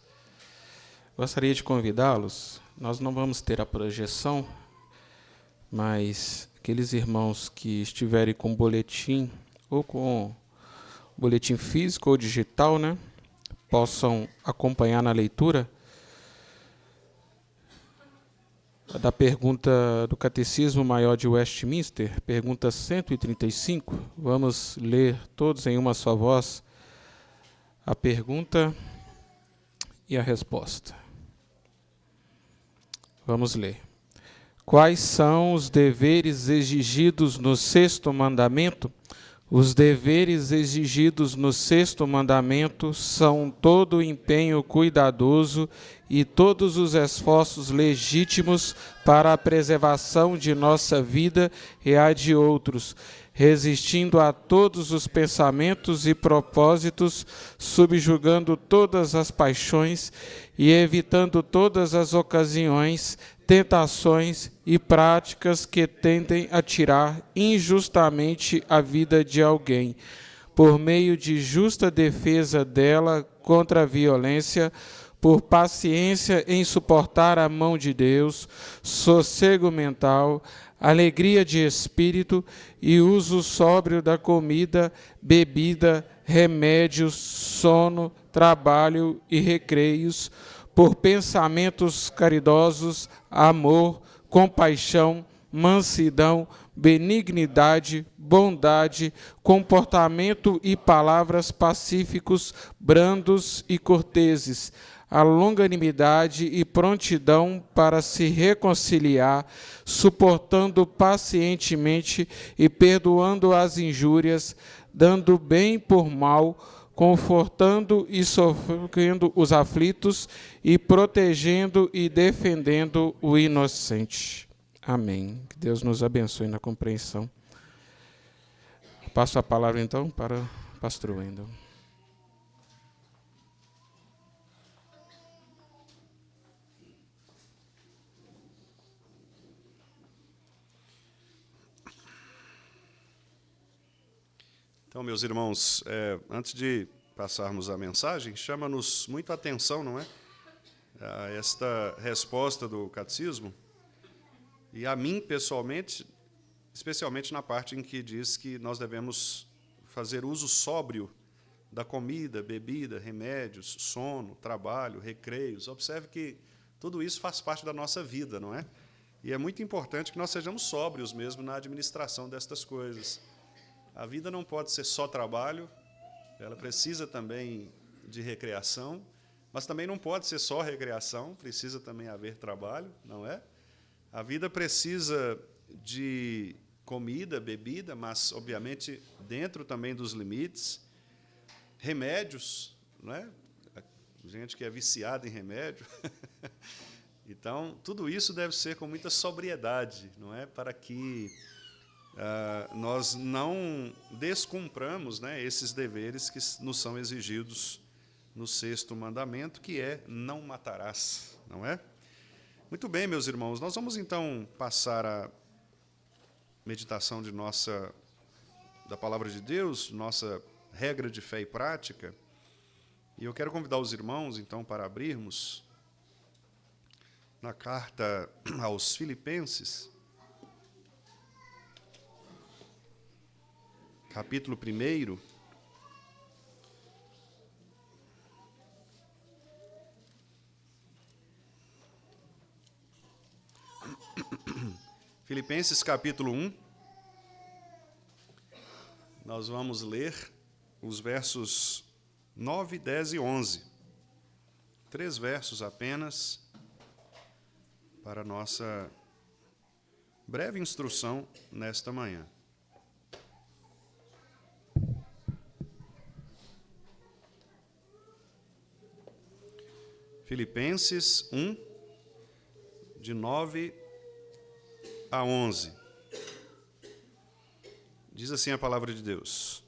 gostaria de convidá-los. Nós não vamos ter a projeção, mas aqueles irmãos que estiverem com boletim, ou com boletim físico ou digital, né, possam acompanhar na leitura. da pergunta do Catecismo Maior de Westminster, pergunta 135. Vamos ler todos em uma só voz a pergunta e a resposta. Vamos ler. Quais são os deveres exigidos no sexto mandamento? Os deveres exigidos no sexto mandamento são todo o empenho cuidadoso e todos os esforços legítimos para a preservação de nossa vida e a de outros, resistindo a todos os pensamentos e propósitos, subjugando todas as paixões e evitando todas as ocasiões, tentações e práticas que tentem a tirar injustamente a vida de alguém, por meio de justa defesa dela contra a violência, por paciência em suportar a mão de Deus, sossego mental, alegria de espírito e uso sóbrio da comida, bebida, remédios, sono, trabalho e recreios, por pensamentos caridosos, amor, compaixão, mansidão, benignidade, bondade, comportamento e palavras pacíficos, brandos e corteses, a longanimidade e prontidão para se reconciliar, suportando pacientemente e perdoando as injúrias, dando bem por mal, confortando e sofrendo os aflitos e protegendo e defendendo o inocente. Amém. Que Deus nos abençoe na compreensão. Passo a palavra, então, para o pastor Wendel. Então, meus irmãos, antes de passarmos a mensagem, chama-nos muito a atenção, não é? A esta resposta do catecismo, e a mim, pessoalmente, especialmente na parte em que diz que nós devemos fazer uso sóbrio da comida, bebida, remédios, sono, trabalho, recreios. Observe que tudo isso faz parte da nossa vida, não é? E é muito importante que nós sejamos sóbrios mesmo na administração destas coisas. A vida não pode ser só trabalho, ela precisa também de recreação, mas também não pode ser só recreação, precisa também haver trabalho, não é? A vida precisa de comida, bebida, mas, obviamente, dentro também dos limites, remédios, não é? Gente que é viciada em remédio. Então, tudo isso deve ser com muita sobriedade, não é? Para que nós não descumpramos, né, esses deveres que nos são exigidos no sexto mandamento, que é não matarás, não é? Muito bem, meus irmãos, nós vamos então passar a meditação da palavra de Deus, nossa regra de fé e prática, e eu quero convidar os irmãos então para abrirmos na carta aos Filipenses, capítulo 1. Filipenses, capítulo 1. Nós vamos ler os versos 9, 10 e 11. 3 versos apenas para a nossa breve instrução nesta manhã. Filipenses 1, de 9 a 11. Diz assim a palavra de Deus: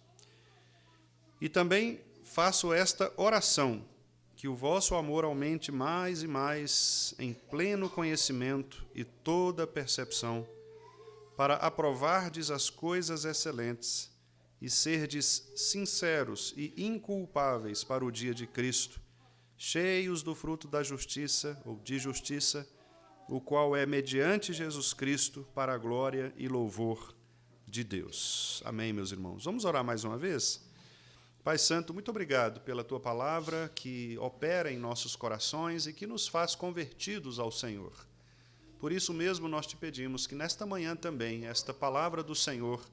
E também faço esta oração, que o vosso amor aumente mais e mais em pleno conhecimento e toda percepção, para aprovardes as coisas excelentes e serdes sinceros e inculpáveis para o dia de Cristo, cheios do fruto da justiça, ou de justiça, o qual é mediante Jesus Cristo para a glória e louvor de Deus. Amém, meus irmãos. Vamos orar mais uma vez? Pai Santo, muito obrigado pela Tua palavra que opera em nossos corações e que nos faz convertidos ao Senhor. Por isso mesmo nós te pedimos que nesta manhã também esta palavra do Senhor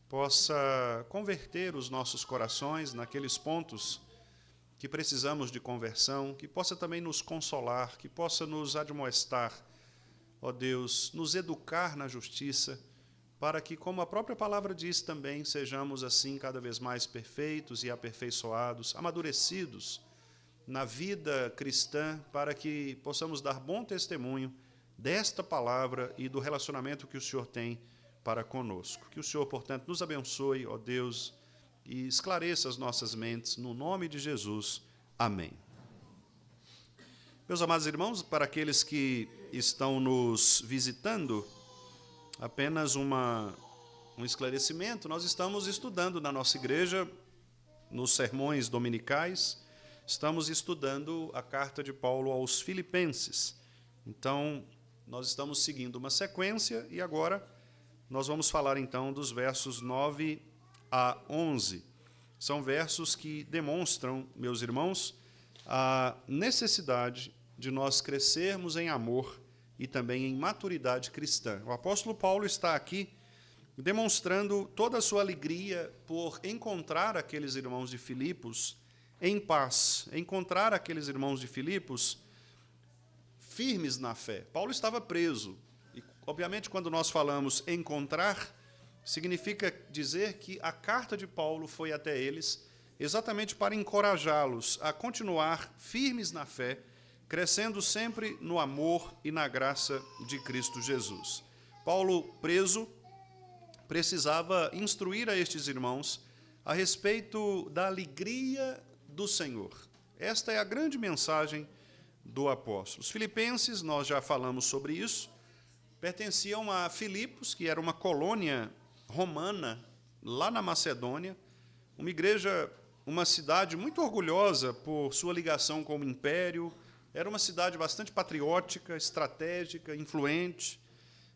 possa converter os nossos corações naqueles pontos que precisamos de conversão, que possa também nos consolar, que possa nos admoestar, ó Deus, nos educar na justiça, para que, como a própria palavra diz também, sejamos assim cada vez mais perfeitos e aperfeiçoados, amadurecidos na vida cristã, para que possamos dar bom testemunho desta palavra e do relacionamento que o Senhor tem para conosco. Que o Senhor, portanto, nos abençoe, ó Deus, e esclareça as nossas mentes, no nome de Jesus. Amém. Meus amados irmãos, para aqueles que estão nos visitando, apenas um esclarecimento. Nós estamos estudando na nossa igreja, nos sermões dominicais, estamos estudando a carta de Paulo aos Filipenses. Então, nós estamos seguindo uma sequência e agora nós vamos falar então dos versos 9 a 11. São versos que demonstram, meus irmãos, a necessidade de nós crescermos em amor e também em maturidade cristã. O apóstolo Paulo está aqui demonstrando toda a sua alegria por encontrar aqueles irmãos de Filipos em paz, encontrar aqueles irmãos de Filipos firmes na fé. Paulo estava preso, e obviamente quando nós falamos encontrar, significa dizer que a carta de Paulo foi até eles exatamente para encorajá-los a continuar firmes na fé, crescendo sempre no amor e na graça de Cristo Jesus. Paulo, preso, precisava instruir a estes irmãos a respeito da alegria do Senhor. Esta é a grande mensagem do apóstolo. Os filipenses, nós já falamos sobre isso, pertenciam a Filipos, que era uma colônia romana, lá na Macedônia, uma igreja, uma cidade muito orgulhosa por sua ligação com o império, era uma cidade bastante patriótica, estratégica, influente,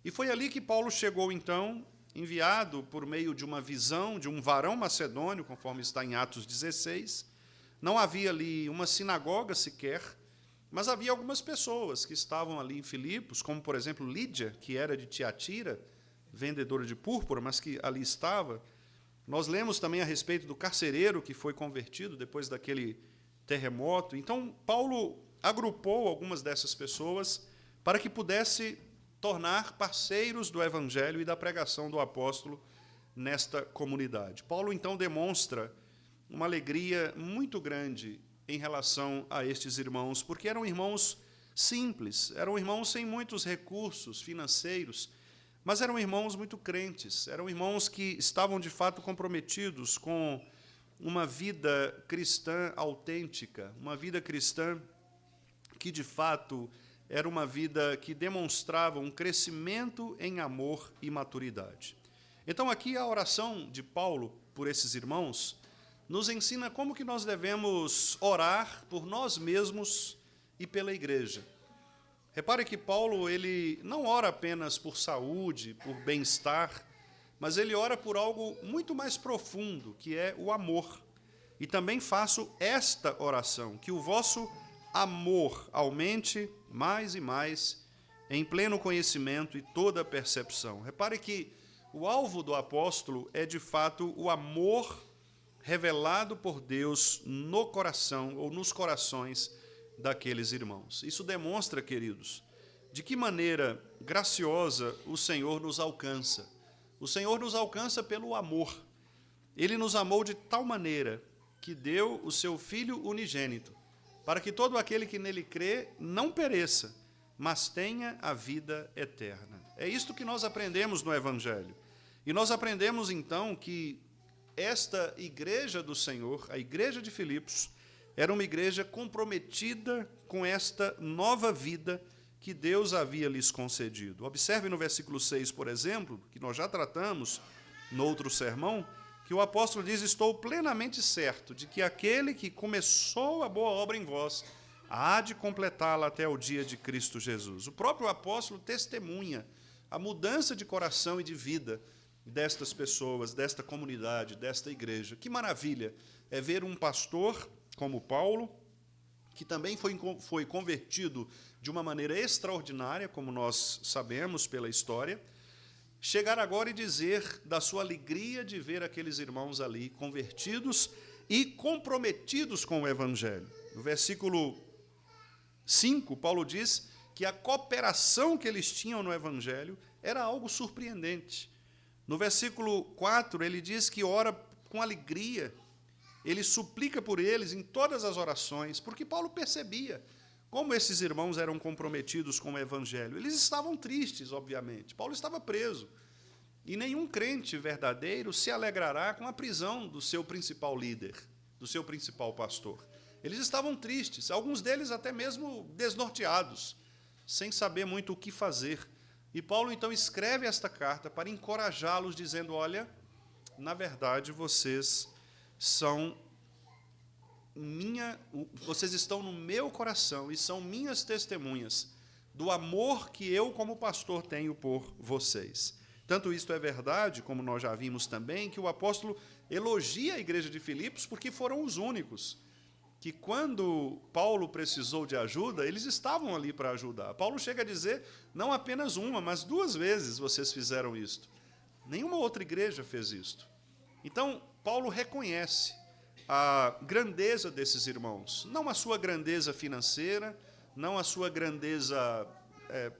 e foi ali que Paulo chegou, então, enviado por meio de uma visão de um varão macedônio, conforme está em Atos 16, não havia ali uma sinagoga sequer, mas havia algumas pessoas que estavam ali em Filipos, como, por exemplo, Lídia, que era de Tiatira, vendedora de púrpura, mas que ali estava. Nós lemos também a respeito do carcereiro que foi convertido depois daquele terremoto. Então, Paulo agrupou algumas dessas pessoas para que pudesse tornar parceiros do evangelho e da pregação do apóstolo nesta comunidade. Paulo, então, demonstra uma alegria muito grande em relação a estes irmãos, porque eram irmãos simples, eram irmãos sem muitos recursos financeiros, mas eram irmãos muito crentes, eram irmãos que estavam, de fato, comprometidos com uma vida cristã autêntica, uma vida cristã que, de fato, era uma vida que demonstrava um crescimento em amor e maturidade. Então, aqui a oração de Paulo por esses irmãos nos ensina como que nós devemos orar por nós mesmos e pela igreja. Repare que Paulo, ele não ora apenas por saúde, por bem-estar, mas ele ora por algo muito mais profundo, que é o amor. E também faço esta oração, que o vosso amor aumente mais e mais em pleno conhecimento e toda percepção. Repare que o alvo do apóstolo é, de fato, o amor revelado por Deus no coração ou nos corações daqueles irmãos. Isso demonstra, queridos, de que maneira graciosa o Senhor nos alcança. O Senhor nos alcança pelo amor. Ele nos amou de tal maneira que deu o seu Filho unigênito, para que todo aquele que nele crê não pereça, mas tenha a vida eterna. É isto que nós aprendemos no Evangelho. E nós aprendemos, então, que esta igreja do Senhor, a igreja de Filipos, era uma igreja comprometida com esta nova vida que Deus havia lhes concedido. Observe no versículo 6, por exemplo, que nós já tratamos no outro sermão, que o apóstolo diz: estou plenamente certo de que aquele que começou a boa obra em vós há de completá-la até o dia de Cristo Jesus. O próprio apóstolo testemunha a mudança de coração e de vida destas pessoas, desta comunidade, desta igreja. Que maravilha é ver um pastor como Paulo, que também foi convertido de uma maneira extraordinária, como nós sabemos pela história, chegar agora e dizer da sua alegria de ver aqueles irmãos ali convertidos e comprometidos com o Evangelho. No versículo 5, Paulo diz que a cooperação que eles tinham no Evangelho era algo surpreendente. No versículo 4, ele diz que ora com alegria, ele suplica por eles em todas as orações, porque Paulo percebia como esses irmãos eram comprometidos com o Evangelho. Eles estavam tristes, obviamente. Paulo estava preso. E nenhum crente verdadeiro se alegrará com a prisão do seu principal líder, do seu principal pastor. Eles estavam tristes, alguns deles até mesmo desnorteados, sem saber muito o que fazer. E Paulo, então, escreve esta carta para encorajá-los, dizendo, olha, na verdade, vocês estão no meu coração e são minhas testemunhas do amor que eu, como pastor, tenho por vocês. Tanto isto é verdade, como nós já vimos também, que o apóstolo elogia a igreja de Filipos porque foram os únicos que, quando Paulo precisou de ajuda, eles estavam ali para ajudar. Paulo chega a dizer, não apenas uma, mas 2 vezes vocês fizeram isto. Nenhuma outra igreja fez isto. Então, Paulo reconhece a grandeza desses irmãos, não a sua grandeza financeira, não a sua grandeza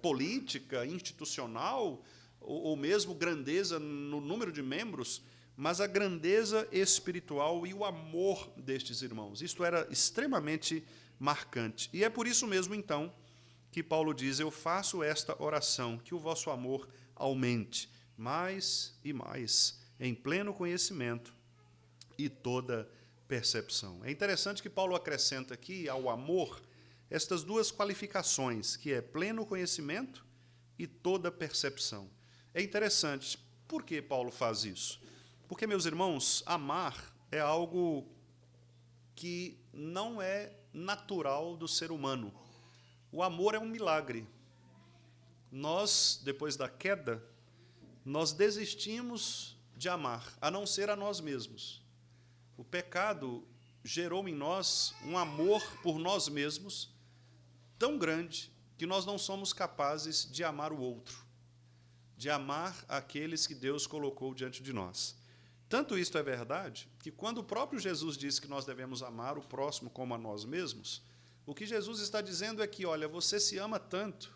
política, institucional, ou mesmo grandeza no número de membros, mas a grandeza espiritual e o amor destes irmãos. Isto era extremamente marcante. E é por isso mesmo, então, que Paulo diz, eu faço esta oração, que o vosso amor aumente mais e mais, em pleno conhecimento e toda percepção. É interessante que Paulo acrescenta aqui ao amor estas 2 qualificações, que é pleno conhecimento e toda percepção. É interessante. Por que Paulo faz isso? Porque, meus irmãos, amar é algo que não é natural do ser humano. O amor é um milagre. Nós, depois da queda, nós desistimos de amar, a não ser a nós mesmos. O pecado gerou em nós um amor por nós mesmos tão grande que nós não somos capazes de amar o outro, de amar aqueles que Deus colocou diante de nós. Tanto isto é verdade, que quando o próprio Jesus disse que nós devemos amar o próximo como a nós mesmos, o que Jesus está dizendo é que, olha, você se ama tanto,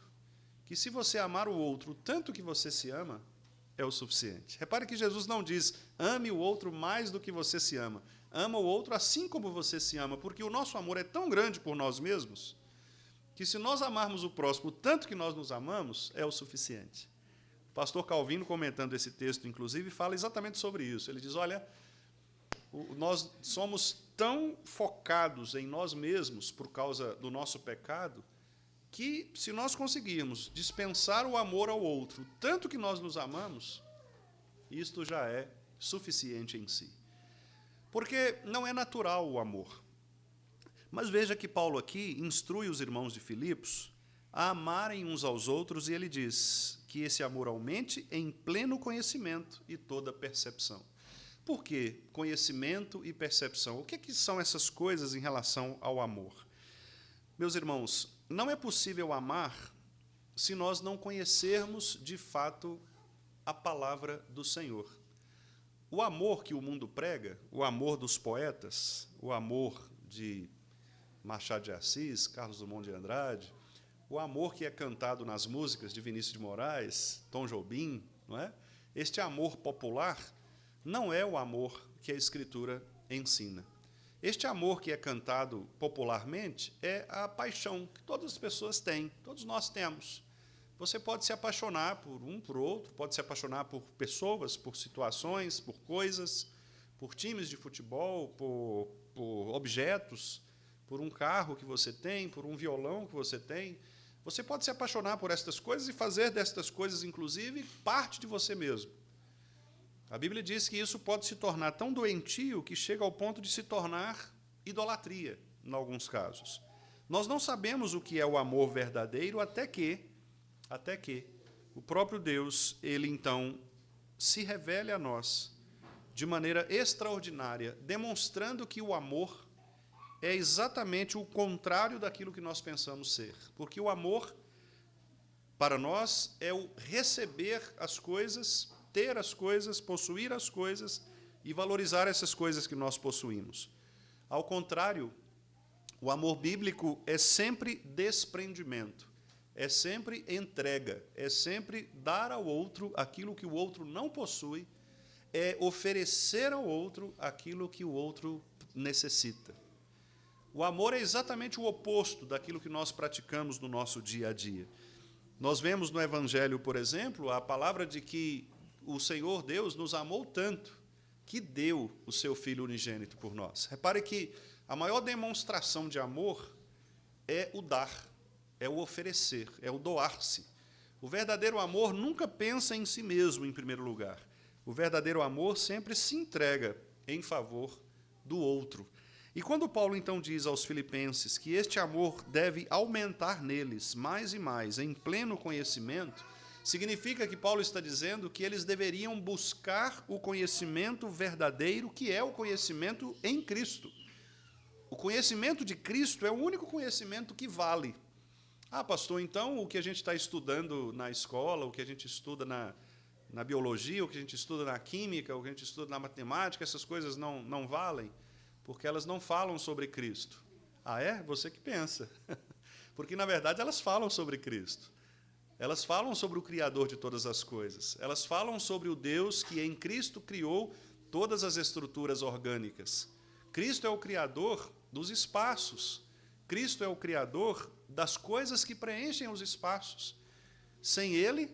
que se você amar o outro tanto que você se ama, é o suficiente. Repare que Jesus não diz, ame o outro mais do que você se ama. Ama o outro assim como você se ama, porque o nosso amor é tão grande por nós mesmos, que se nós amarmos o próximo tanto que nós nos amamos, é o suficiente. O pastor Calvino, comentando esse texto, inclusive, fala exatamente sobre isso. Ele diz, olha, nós somos tão focados em nós mesmos por causa do nosso pecado, que se nós conseguirmos dispensar o amor ao outro, tanto que nós nos amamos, isto já é suficiente em si. Porque não é natural o amor. Mas veja que Paulo aqui instrui os irmãos de Filipos a amarem uns aos outros, e ele diz que esse amor aumente em pleno conhecimento e toda percepção. Por que conhecimento e percepção? O que são essas coisas em relação ao amor? Meus irmãos, não é possível amar se nós não conhecermos, de fato, a palavra do Senhor. O amor que o mundo prega, o amor dos poetas, o amor de Machado de Assis, Carlos Drummond de Andrade, o amor que é cantado nas músicas de Vinícius de Moraes, Tom Jobim, não é? Este amor popular não é o amor que a Escritura ensina. Este amor que é cantado popularmente é a paixão que todas as pessoas têm, todos nós temos. Você pode se apaixonar por um, por outro, pode se apaixonar por pessoas, por situações, por coisas, por times de futebol, por objetos, por um carro que você tem, por um violão que você tem. Você pode se apaixonar por estas coisas e fazer destas coisas, inclusive, parte de você mesmo. A Bíblia diz que isso pode se tornar tão doentio que chega ao ponto de se tornar idolatria, em alguns casos. Nós não sabemos o que é o amor verdadeiro até que o próprio Deus, ele então se revele a nós de maneira extraordinária, demonstrando que o amor é exatamente o contrário daquilo que nós pensamos ser. Porque o amor, para nós, é o receber as coisas, ter as coisas, possuir as coisas e valorizar essas coisas que nós possuímos. Ao contrário, o amor bíblico é sempre desprendimento, é sempre entrega, é sempre dar ao outro aquilo que o outro não possui, é oferecer ao outro aquilo que o outro necessita. O amor é exatamente o oposto daquilo que nós praticamos no nosso dia a dia. Nós vemos no Evangelho, por exemplo, a palavra de que o Senhor Deus nos amou tanto que deu o seu Filho unigênito por nós. Repare que a maior demonstração de amor é o dar, é o oferecer, é o doar-se. O verdadeiro amor nunca pensa em si mesmo, em primeiro lugar. O verdadeiro amor sempre se entrega em favor do outro. E quando Paulo, então, diz aos filipenses que este amor deve aumentar neles mais e mais, em pleno conhecimento, significa que Paulo está dizendo que eles deveriam buscar o conhecimento verdadeiro, que é o conhecimento em Cristo. O conhecimento de Cristo é o único conhecimento que vale. Ah, pastor, então o que a gente está estudando na escola, o que a gente estuda na biologia, o que a gente estuda na química, o que a gente estuda na matemática, essas coisas não valem, porque elas não falam sobre Cristo. Ah, é? Você que pensa. Porque, na verdade, elas falam sobre Cristo. Elas falam sobre o Criador de todas as coisas. Elas falam sobre o Deus que em Cristo criou todas as estruturas orgânicas. Cristo é o Criador dos espaços. Cristo é o Criador das coisas que preenchem os espaços. Sem Ele,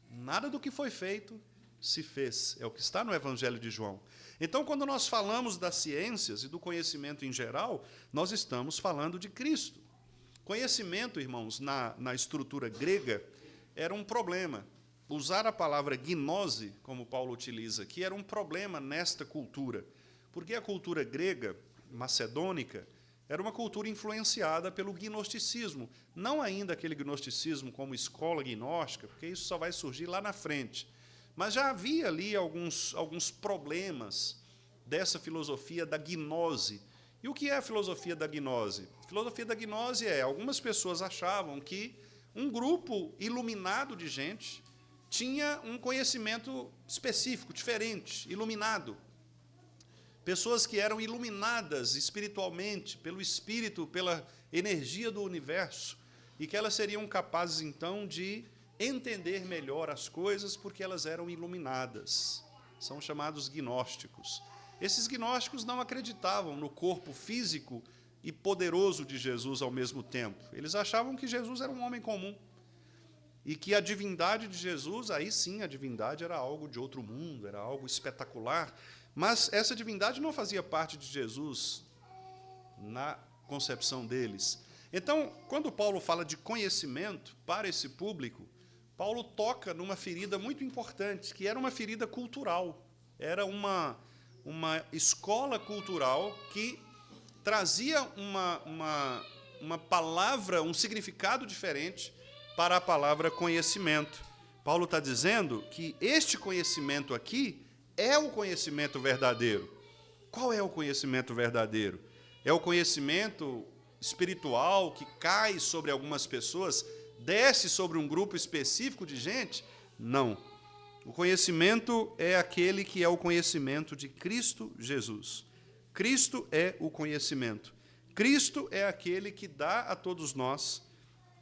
nada do que foi feito se fez. É o que está no Evangelho de João. Então, quando nós falamos das ciências e do conhecimento em geral, nós estamos falando de Cristo. Conhecimento, irmãos, na estrutura grega, era um problema. Usar a palavra gnose, como Paulo utiliza aqui, era um problema nesta cultura. Porque a cultura grega, macedônica, era uma cultura influenciada pelo gnosticismo. Não ainda aquele gnosticismo como escola gnóstica, porque isso só vai surgir lá na frente. Mas já havia ali alguns problemas dessa filosofia da gnose. E o que é a filosofia da gnose? A filosofia da gnose algumas pessoas achavam que um grupo iluminado de gente tinha um conhecimento específico, diferente, iluminado. Pessoas que eram iluminadas espiritualmente, pelo Espírito, pela energia do universo, e que elas seriam capazes, então, de entender melhor as coisas, porque elas eram iluminadas. São chamados gnósticos. Esses gnósticos não acreditavam no corpo físico e poderoso de Jesus ao mesmo tempo. Eles achavam que Jesus era um homem comum, e que a divindade de Jesus, aí sim, a divindade era algo de outro mundo, era algo espetacular. Mas essa divindade não fazia parte de Jesus na concepção deles. Então, quando Paulo fala de conhecimento para esse público, Paulo toca numa ferida muito importante, que era uma ferida cultural. Era uma escola cultural que trazia uma palavra, um significado diferente para a palavra conhecimento. Paulo está dizendo que este conhecimento aqui é o conhecimento verdadeiro. Qual é o conhecimento verdadeiro? É o conhecimento espiritual que cai sobre algumas pessoas, desce sobre um grupo específico de gente? Não. O conhecimento é aquele que é o conhecimento de Cristo Jesus. Cristo é o conhecimento. Cristo é aquele que dá a todos nós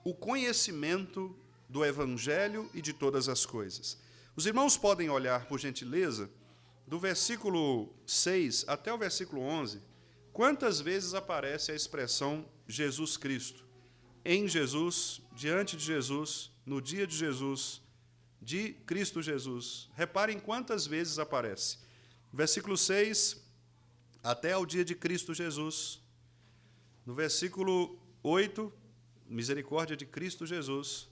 o conhecimento do Evangelho e de todas as coisas. Os irmãos podem olhar, por gentileza, do versículo 6 até o versículo 11, quantas vezes aparece a expressão Jesus Cristo? Em Jesus, diante de Jesus, no dia de Jesus, de Cristo Jesus. Reparem quantas vezes aparece. Versículo 6, até ao dia de Cristo Jesus. No versículo 8, misericórdia de Cristo Jesus.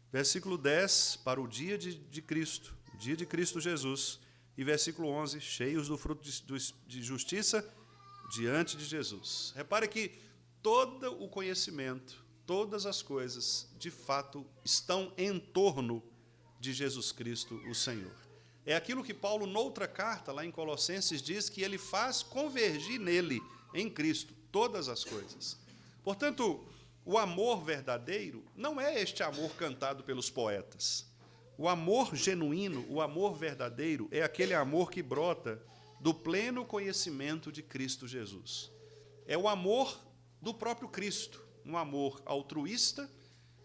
Versículo 10, para o dia de Cristo, o dia de Cristo Jesus. E versículo 11, cheios do fruto de justiça diante de Jesus. Repare que todo o conhecimento, todas as coisas, de fato, estão em torno de Jesus Cristo, o Senhor. É aquilo que Paulo, noutra carta, lá em Colossenses, diz que ele faz convergir nele, em Cristo, todas as coisas. Portanto, o amor verdadeiro não é este amor cantado pelos poetas. O amor genuíno, o amor verdadeiro, é aquele amor que brota do pleno conhecimento de Cristo Jesus. É o amor do próprio Cristo, um amor altruísta,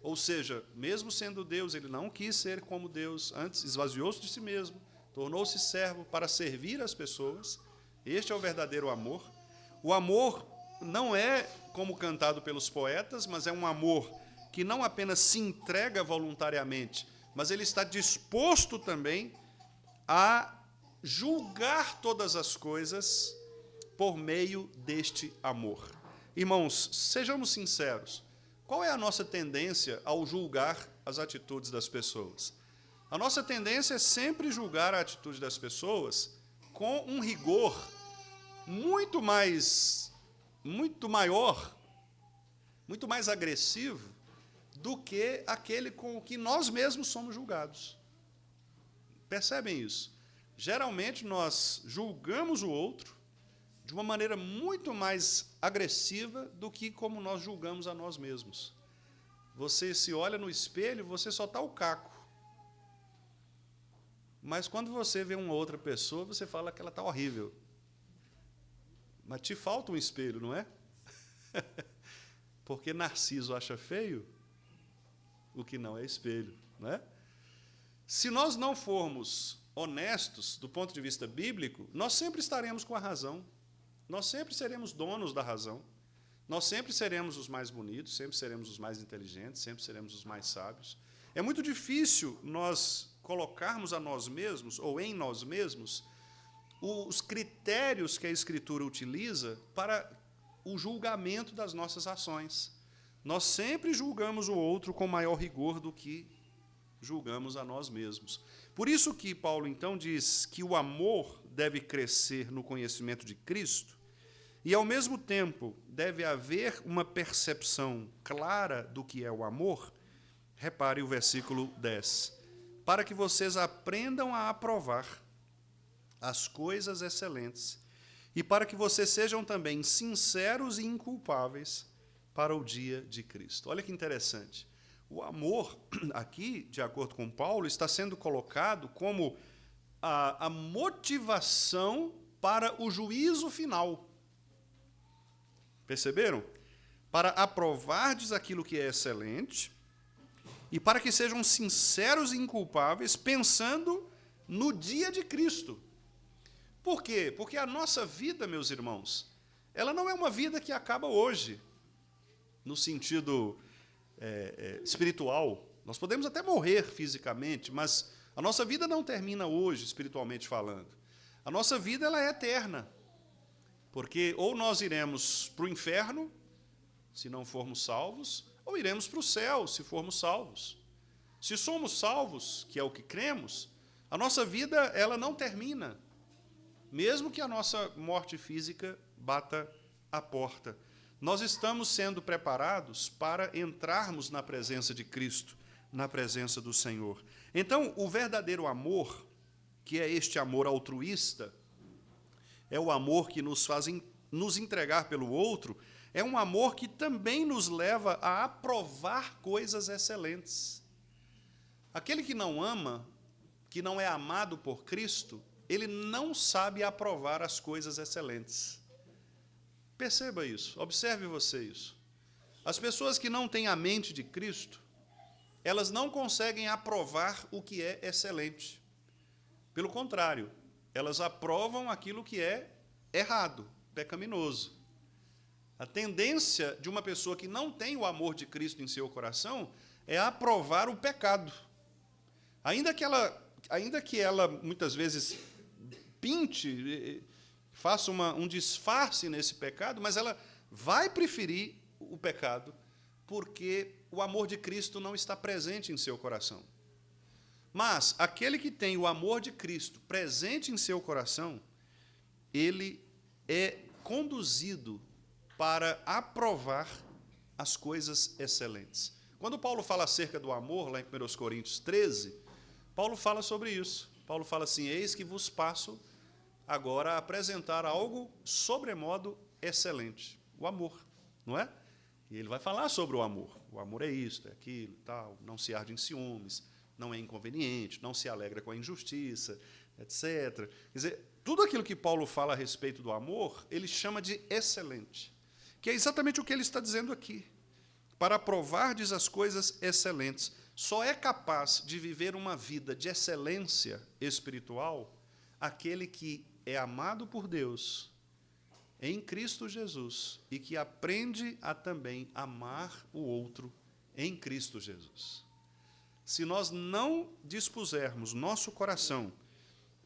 ou seja, mesmo sendo Deus, ele não quis ser como Deus, antes esvaziou-se de si mesmo, tornou-se servo para servir as pessoas. Este é o verdadeiro amor. O amor não é como cantado pelos poetas, mas é um amor que não apenas se entrega voluntariamente, mas ele está disposto também a julgar todas as coisas por meio deste amor. Irmãos, sejamos sinceros. Qual é a nossa tendência ao julgar as atitudes das pessoas? A nossa tendência é sempre julgar a atitude das pessoas com um rigor muito maior, muito mais agressivo do que aquele com o que nós mesmos somos julgados. Percebem isso? Geralmente nós julgamos o outro de uma maneira muito mais agressiva do que como nós julgamos a nós mesmos. Você se olha no espelho, você só está o caco. Mas quando você vê uma outra pessoa, você fala que ela está horrível. Mas te falta um espelho, não é? Porque Narciso acha feio o que não é espelho, não é? Se nós não formos honestos do ponto de vista bíblico, nós sempre estaremos com a razão. Nós sempre seremos donos da razão. Nós sempre seremos os mais bonitos, sempre seremos os mais inteligentes, sempre seremos os mais sábios. É muito difícil nós colocarmos a nós mesmos, ou em nós mesmos, os critérios que a Escritura utiliza para o julgamento das nossas ações. Nós sempre julgamos o outro com maior rigor do que julgamos a nós mesmos. Por isso que Paulo, então, diz que o amor deve crescer no conhecimento de Cristo e, ao mesmo tempo, deve haver uma percepção clara do que é o amor. Repare o versículo 10. Para que vocês aprendam a aprovar as coisas excelentes e para que vocês sejam também sinceros e inculpáveis para o dia de Cristo. Olha que interessante. O amor, aqui, de acordo com Paulo, está sendo colocado como a motivação para o juízo final. Perceberam? Para aprovardes aquilo que é excelente e para que sejam sinceros e inculpáveis, pensando no dia de Cristo. Por quê? Porque a nossa vida, meus irmãos, ela não é uma vida que acaba hoje, no sentido espiritual. Nós podemos até morrer fisicamente, mas a nossa vida não termina hoje, espiritualmente falando. A nossa vida ela é eterna, porque ou nós iremos para o inferno, se não formos salvos, ou iremos para o céu, se formos salvos. Se somos salvos, que é o que cremos, a nossa vida ela não termina, mesmo que a nossa morte física bata à porta. Nós estamos sendo preparados para entrarmos na presença de Cristo, na presença do Senhor. Então, o verdadeiro amor, que é este amor altruísta, é o amor que nos faz nos entregar pelo outro, é um amor que também nos leva a aprovar coisas excelentes. Aquele que não ama, que não é amado por Cristo, ele não sabe aprovar as coisas excelentes. Perceba isso, observe você isso. As pessoas que não têm a mente de Cristo, elas não conseguem aprovar o que é excelente. Pelo contrário, elas aprovam aquilo que é errado, pecaminoso. A tendência de uma pessoa que não tem o amor de Cristo em seu coração é aprovar o pecado. Ainda que ela muitas vezes pinte, faça um disfarce nesse pecado, mas ela vai preferir o pecado porque o amor de Cristo não está presente em seu coração. Mas aquele que tem o amor de Cristo presente em seu coração, ele é conduzido para aprovar as coisas excelentes. Quando Paulo fala acerca do amor, lá em 1 Coríntios 13, Paulo fala sobre isso. Paulo fala assim: eis que vos passo agora a apresentar algo sobremodo excelente. o amor, não é? E ele vai falar sobre o amor. O amor é isto, é aquilo, tal, não se arde em ciúmes, não é inconveniente, não se alegra com a injustiça, etc. Quer dizer, tudo aquilo que Paulo fala a respeito do amor, ele chama de excelente, que é exatamente o que ele está dizendo aqui. Para provardes as coisas excelentes, só é capaz de viver uma vida de excelência espiritual aquele que é amado por Deus em Cristo Jesus e que aprende a também amar o outro em Cristo Jesus. Se nós não dispusermos nosso coração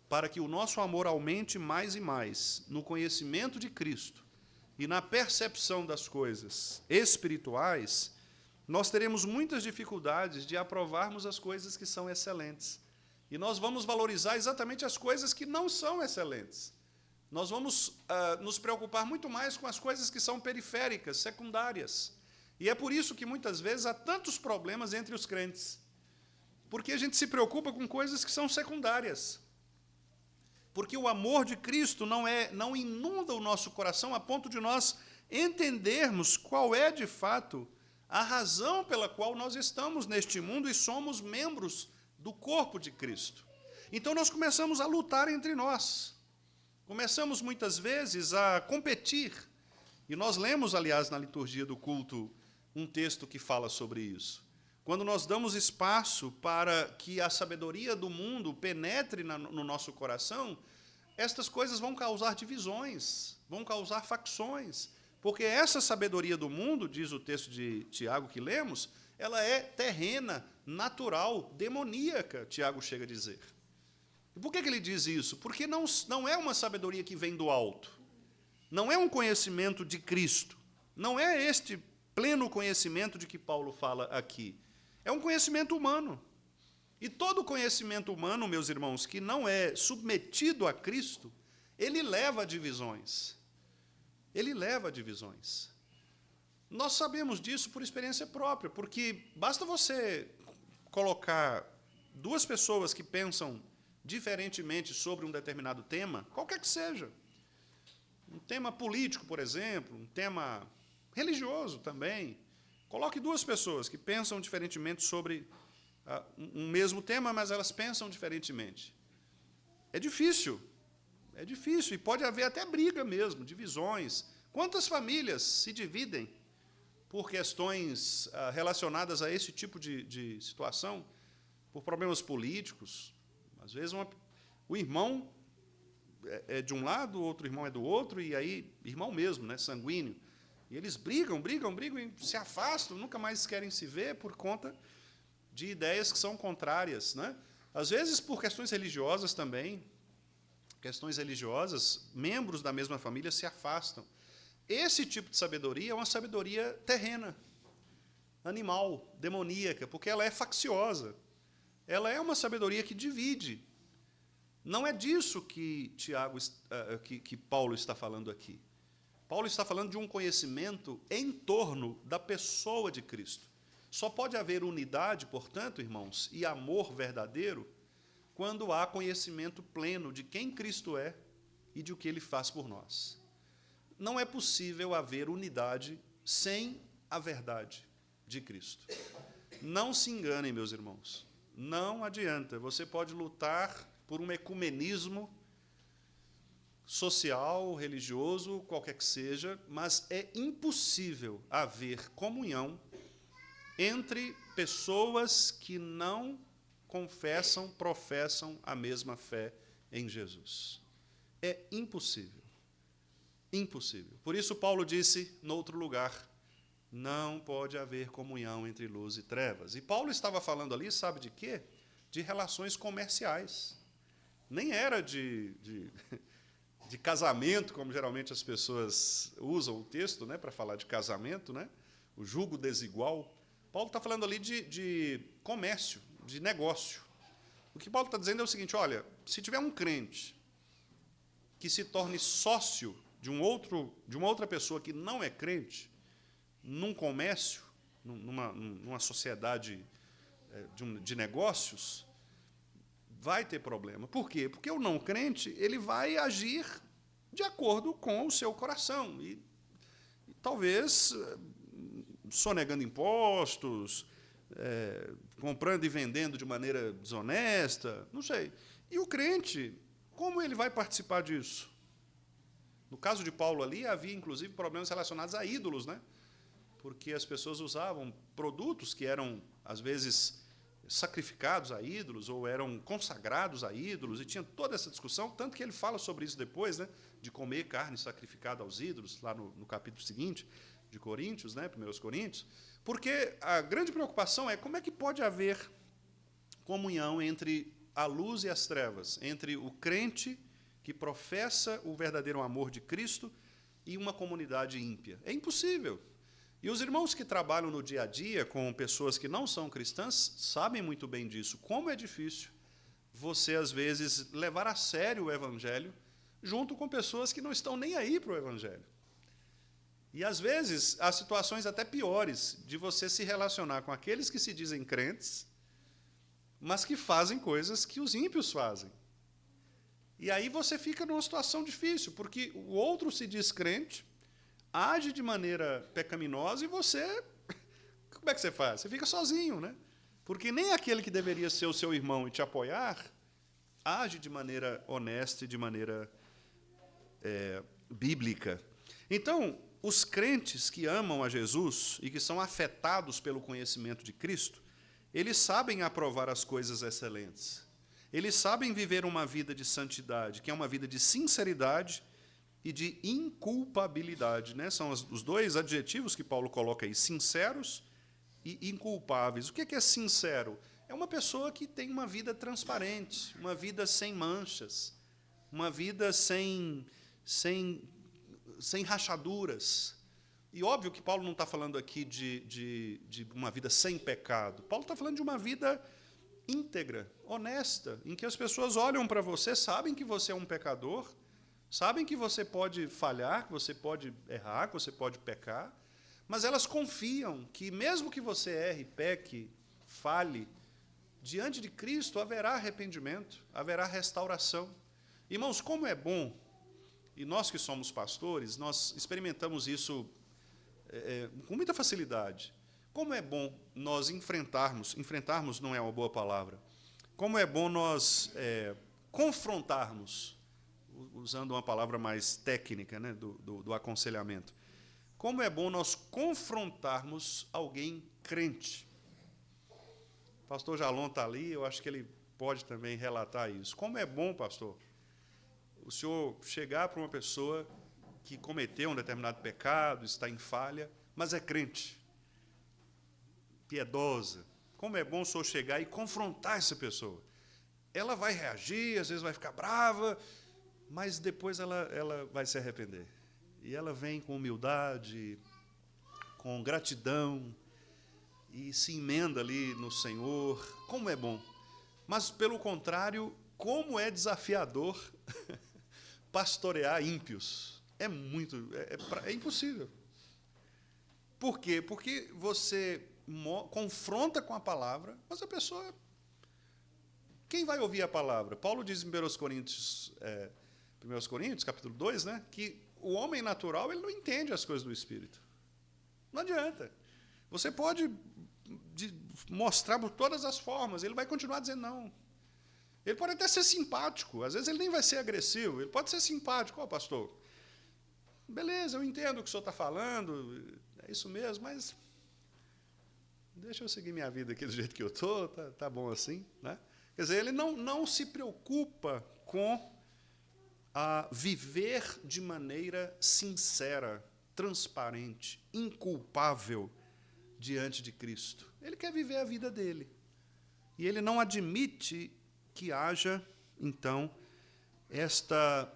para que o nosso amor aumente mais e mais no conhecimento de Cristo e na percepção das coisas espirituais, nós teremos muitas dificuldades de aprovarmos as coisas que são excelentes. E nós vamos valorizar exatamente as coisas que não são excelentes. Nós vamos nos preocupar muito mais com as coisas que são periféricas, secundárias. E é por isso que, muitas vezes, há tantos problemas entre os crentes. Porque a gente se preocupa com coisas que são secundárias. Porque o amor de Cristo não inunda o nosso coração a ponto de nós entendermos qual é, de fato, a razão pela qual nós estamos neste mundo e somos membros do corpo de Cristo. Então, nós começamos a lutar entre nós. Começamos, muitas vezes, a competir. E nós lemos, aliás, na liturgia do culto, um texto que fala sobre isso. Quando nós damos espaço para que a sabedoria do mundo penetre no nosso coração, estas coisas vão causar divisões, vão causar facções. Porque essa sabedoria do mundo, diz o texto de Tiago que lemos, ela é terrena, natural, demoníaca, Tiago chega a dizer. E por que ele diz isso? Porque não é uma sabedoria que vem do alto. Não é um conhecimento de Cristo. Não é este pleno conhecimento de que Paulo fala aqui. É um conhecimento humano. E todo conhecimento humano, meus irmãos, que não é submetido a Cristo, ele leva a divisões. Ele leva a divisões. Nós sabemos disso por experiência própria, porque basta você colocar duas pessoas que pensam diferentemente sobre um determinado tema, qualquer que seja. Um tema político, por exemplo, um tema religioso também. Coloque duas pessoas que pensam diferentemente sobre um mesmo tema, mas elas pensam diferentemente. É difícil, e pode haver até briga mesmo, divisões. Quantas famílias se dividem por questões relacionadas a esse tipo de situação, por problemas políticos? Às vezes, o irmão é de um lado, o outro irmão é do outro, e aí, irmão mesmo, né, sanguíneo. E eles brigam, e se afastam, nunca mais querem se ver por conta de ideias que são contrárias, né? Às vezes, por questões religiosas também. Questões religiosas, membros da mesma família se afastam. Esse tipo de sabedoria é uma sabedoria terrena, animal, demoníaca, porque ela é facciosa. Ela é uma sabedoria que divide. Não é disso que Paulo está falando aqui. Paulo está falando de um conhecimento em torno da pessoa de Cristo. Só pode haver unidade, portanto, irmãos, e amor verdadeiro, quando há conhecimento pleno de quem Cristo é e de o que Ele faz por nós. Não é possível haver unidade sem a verdade de Cristo. Não se enganem, meus irmãos. Não adianta. Você pode lutar por um ecumenismo social, religioso, qualquer que seja, mas é impossível haver comunhão entre pessoas que não professam a mesma fé em Jesus. É impossível. Impossível. Por isso, Paulo disse, no outro lugar, não pode haver comunhão entre luz e trevas. E Paulo estava falando ali, sabe de quê? De relações comerciais. Nem era de casamento, como geralmente as pessoas usam o texto, né, para falar de casamento, né, o jugo desigual. Paulo está falando ali de comércio, de negócio. O que Paulo está dizendo é o seguinte, olha, se tiver um crente que se torne sócio de uma outra pessoa que não é crente, num comércio, numa sociedade de negócios, vai ter problema. Por quê? Porque o não crente ele vai agir de acordo com o seu coração. talvez sonegando impostos, comprando e vendendo de maneira desonesta, não sei. E o crente, como ele vai participar disso? No caso de Paulo ali, havia, inclusive, problemas relacionados a ídolos, né? Porque as pessoas usavam produtos que eram, às vezes, sacrificados a ídolos ou eram consagrados a ídolos, e tinha toda essa discussão, tanto que ele fala sobre isso depois, né, de comer carne sacrificada aos ídolos, lá no capítulo seguinte de Coríntios, né, 1 Coríntios, porque a grande preocupação é como é que pode haver comunhão entre a luz e as trevas, entre o crente que professa o verdadeiro amor de Cristo e uma comunidade ímpia. É impossível. E os irmãos que trabalham no dia a dia com pessoas que não são cristãs sabem muito bem disso. Como é difícil você, às vezes, levar a sério o Evangelho junto com pessoas que não estão nem aí para o Evangelho. E, às vezes, há situações até piores de você se relacionar com aqueles que se dizem crentes, mas que fazem coisas que os ímpios fazem. E aí você fica numa situação difícil, porque o outro se diz crente, age de maneira pecaminosa e você, como é que você faz? Você fica sozinho, né? Porque nem aquele que deveria ser o seu irmão e te apoiar, age de maneira honesta e de maneira bíblica. Então, os crentes que amam a Jesus e que são afetados pelo conhecimento de Cristo, eles sabem aprovar as coisas excelentes. Eles sabem viver uma vida de santidade, que é uma vida de sinceridade e de inculpabilidade, né? São os dois adjetivos que Paulo coloca aí, sinceros e inculpáveis. O que é sincero? É uma pessoa que tem uma vida transparente, uma vida sem manchas, uma vida sem rachaduras. E óbvio que Paulo não está falando aqui de uma vida sem pecado. Paulo está falando de uma vida íntegra, honesta, em que as pessoas olham para você, sabem que você é um pecador, sabem que você pode falhar, que você pode errar, que você pode pecar, mas elas confiam que, mesmo que você erre, peque, falhe, diante de Cristo haverá arrependimento, haverá restauração. Irmãos, como é bom, e nós que somos pastores, nós experimentamos isso com muita facilidade. Como é bom nós enfrentarmos não é uma boa palavra, como é bom nós confrontarmos, usando uma palavra mais técnica, né, do aconselhamento. Como é bom nós confrontarmos alguém crente. O pastor Jalon está ali, eu acho que ele pode também relatar isso. Como é bom, pastor, o senhor chegar para uma pessoa que cometeu um determinado pecado, está em falha, mas é crente, piedosa. Como é bom o senhor chegar e confrontar essa pessoa. Ela vai reagir, às vezes vai ficar brava, mas depois ela vai se arrepender. E ela vem com humildade, com gratidão, e se emenda ali no Senhor. Como é bom. Mas, pelo contrário, como é desafiador pastorear ímpios. É impossível. Por quê? Porque você confronta com a palavra, mas a pessoa... Quem vai ouvir a palavra? Paulo diz em 1 Coríntios, capítulo 2, né, que o homem natural ele não entende as coisas do Espírito. Não adianta. Você pode mostrar por todas as formas, ele vai continuar dizendo não. Ele pode até ser simpático, às vezes ele nem vai ser agressivo, ele pode ser simpático. Ó, pastor, beleza, eu entendo o que o senhor está falando, é isso mesmo, mas deixa eu seguir minha vida aqui do jeito que eu estou, tá bom assim, né? Quer dizer, ele não se preocupa com viver de maneira sincera, transparente, inculpável diante de Cristo. Ele quer viver a vida dele. E ele não admite que haja, então, esta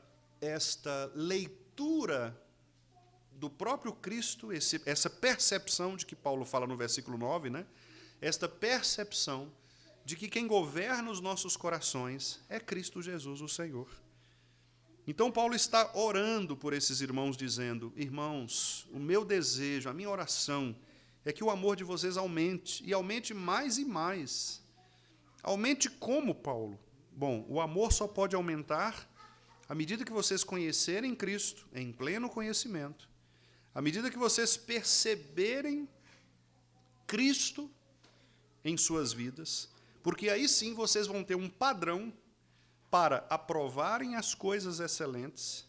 leitura do próprio Cristo, essa percepção de que Paulo fala no versículo 9, né? Esta percepção de que quem governa os nossos corações é Cristo Jesus, o Senhor. Então, Paulo está orando por esses irmãos, dizendo: irmãos, o meu desejo, a minha oração é que o amor de vocês aumente, e aumente mais e mais. Aumente como, Paulo? Bom, o amor só pode aumentar à medida que vocês conhecerem Cristo em pleno conhecimento, À medida que vocês perceberem Cristo em suas vidas, porque aí sim vocês vão ter um padrão para aprovarem as coisas excelentes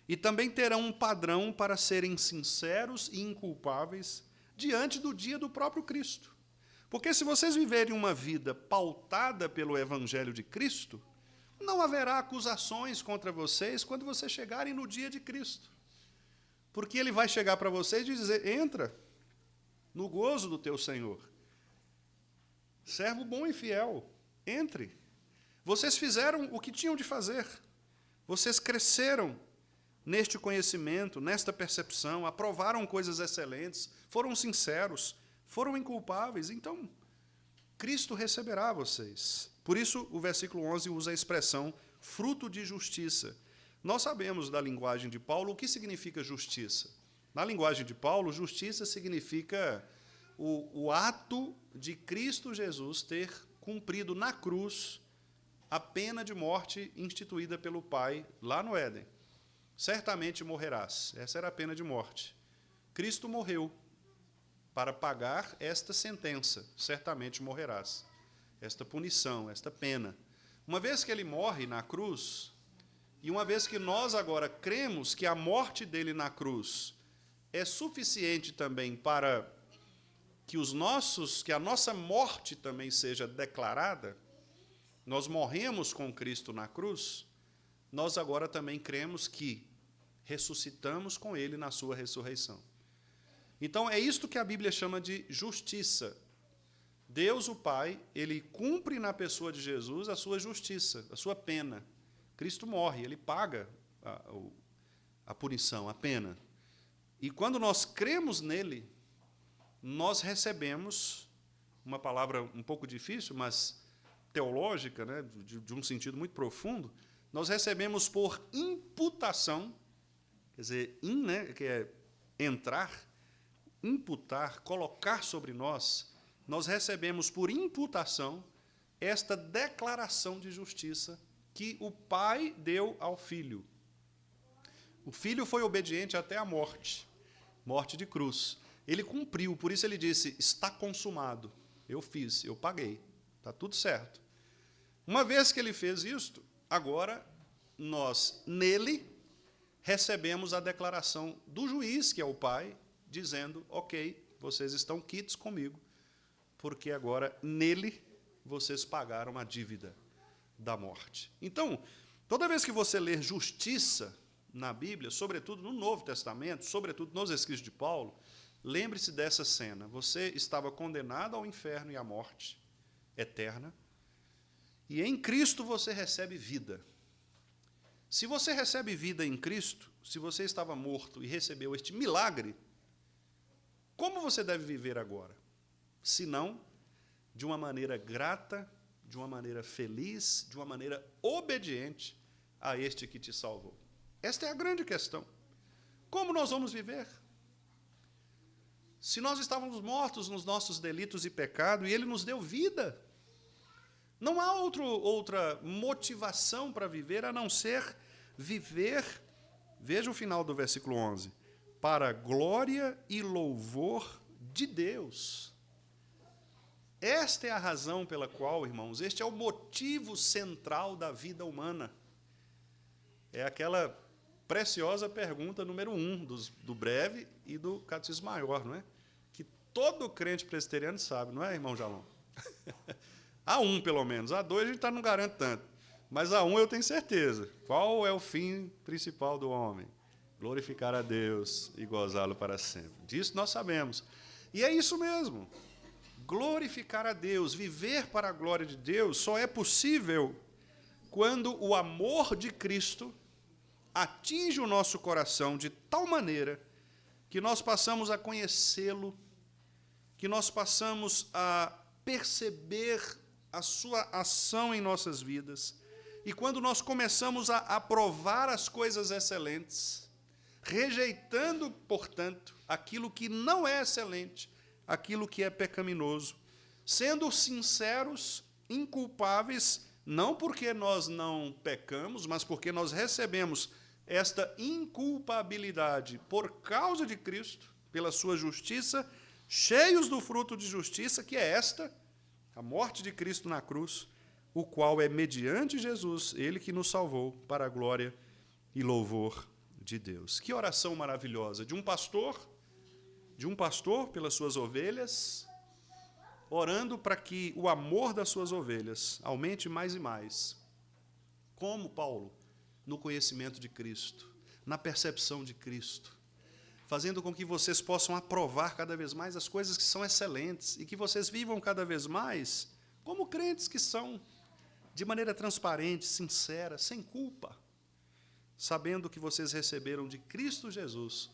e também terão um padrão para serem sinceros e inculpáveis diante do dia do próprio Cristo. Porque se vocês viverem uma vida pautada pelo Evangelho de Cristo, não haverá acusações contra vocês quando vocês chegarem no dia de Cristo. Porque Ele vai chegar para vocês e dizer: entra no gozo do teu Senhor. Servo bom e fiel, entre. Vocês fizeram o que tinham de fazer. Vocês cresceram neste conhecimento, nesta percepção, aprovaram coisas excelentes, foram sinceros, foram inculpáveis. Então, Cristo receberá vocês. Por isso, o versículo 11 usa a expressão fruto de justiça. Nós sabemos da linguagem de Paulo o que significa justiça. Na linguagem de Paulo, justiça significa o ato de Cristo Jesus ter cumprido na cruz a pena de morte instituída pelo Pai lá no Éden. Certamente morrerás. Essa era a pena de morte. Cristo morreu para pagar esta sentença. Certamente morrerás. Esta punição, esta pena. Uma vez que ele morre na cruz, e uma vez que nós agora cremos que a morte dele na cruz é suficiente também para que a nossa morte também seja declarada, nós morremos com Cristo na cruz, nós agora também cremos que ressuscitamos com Ele na sua ressurreição. Então, é isto que a Bíblia chama de justiça. Deus, o Pai, Ele cumpre na pessoa de Jesus a sua justiça, a sua pena. Cristo morre, Ele paga a punição, a pena. E quando nós cremos nele, nós recebemos, uma palavra um pouco difícil, mas teológica, né, de um sentido muito profundo, nós recebemos por imputação, quer dizer, que é entrar, imputar, colocar sobre nós recebemos por imputação esta declaração de justiça que o Pai deu ao Filho. O Filho foi obediente até a morte de cruz. Ele cumpriu, por isso ele disse: está consumado. Eu fiz, eu paguei, está tudo certo. Uma vez que ele fez isto, agora nós, nele, recebemos a declaração do juiz, que é o Pai, dizendo: ok, vocês estão quites comigo, porque agora, nele, vocês pagaram a dívida da morte. Então, toda vez que você ler justiça na Bíblia, sobretudo no Novo Testamento, sobretudo nos escritos de Paulo, lembre-se dessa cena. Você estava condenado ao inferno e à morte eterna, e em Cristo você recebe vida. Se você recebe vida em Cristo, se você estava morto e recebeu este milagre, como você deve viver agora? Se não de uma maneira grata, de uma maneira feliz, de uma maneira obediente a este que te salvou. Esta é a grande questão. Como nós vamos viver? Se nós estávamos mortos nos nossos delitos e pecado, e Ele nos deu vida, não há outra motivação para viver a não ser viver, veja o final do versículo 11, para a glória e louvor de Deus. Esta é a razão pela qual, irmãos, este é o motivo central da vida humana. É aquela preciosa pergunta número 1 do breve e do catecismo maior, não é? Que todo crente presbiteriano sabe, não é, irmão Jalão? A 1, pelo menos. A 2 a gente não garante tanto. Mas a 1 eu tenho certeza. Qual é o fim principal do homem? Glorificar a Deus e gozá-lo para sempre. Disso nós sabemos. E é isso mesmo. Glorificar a Deus, viver para a glória de Deus, só é possível quando o amor de Cristo atinge o nosso coração de tal maneira que nós passamos a conhecê-lo, que nós passamos a perceber a sua ação em nossas vidas, e quando nós começamos a aprovar as coisas excelentes, rejeitando, portanto, aquilo que não é excelente, aquilo que é pecaminoso, sendo sinceros, inculpáveis, não porque nós não pecamos, mas porque nós recebemos esta inculpabilidade por causa de Cristo, pela sua justiça, cheios do fruto de justiça, que é esta, a morte de Cristo na cruz, o qual é mediante Jesus, ele que nos salvou para a glória e louvor de Deus. Que oração maravilhosa de um pastor pelas suas ovelhas, orando para que o amor das suas ovelhas aumente mais e mais. Como Paulo, no conhecimento de Cristo, na percepção de Cristo, fazendo com que vocês possam aprovar cada vez mais as coisas que são excelentes e que vocês vivam cada vez mais como crentes que são, de maneira transparente, sincera, sem culpa, sabendo que vocês receberam de Cristo Jesus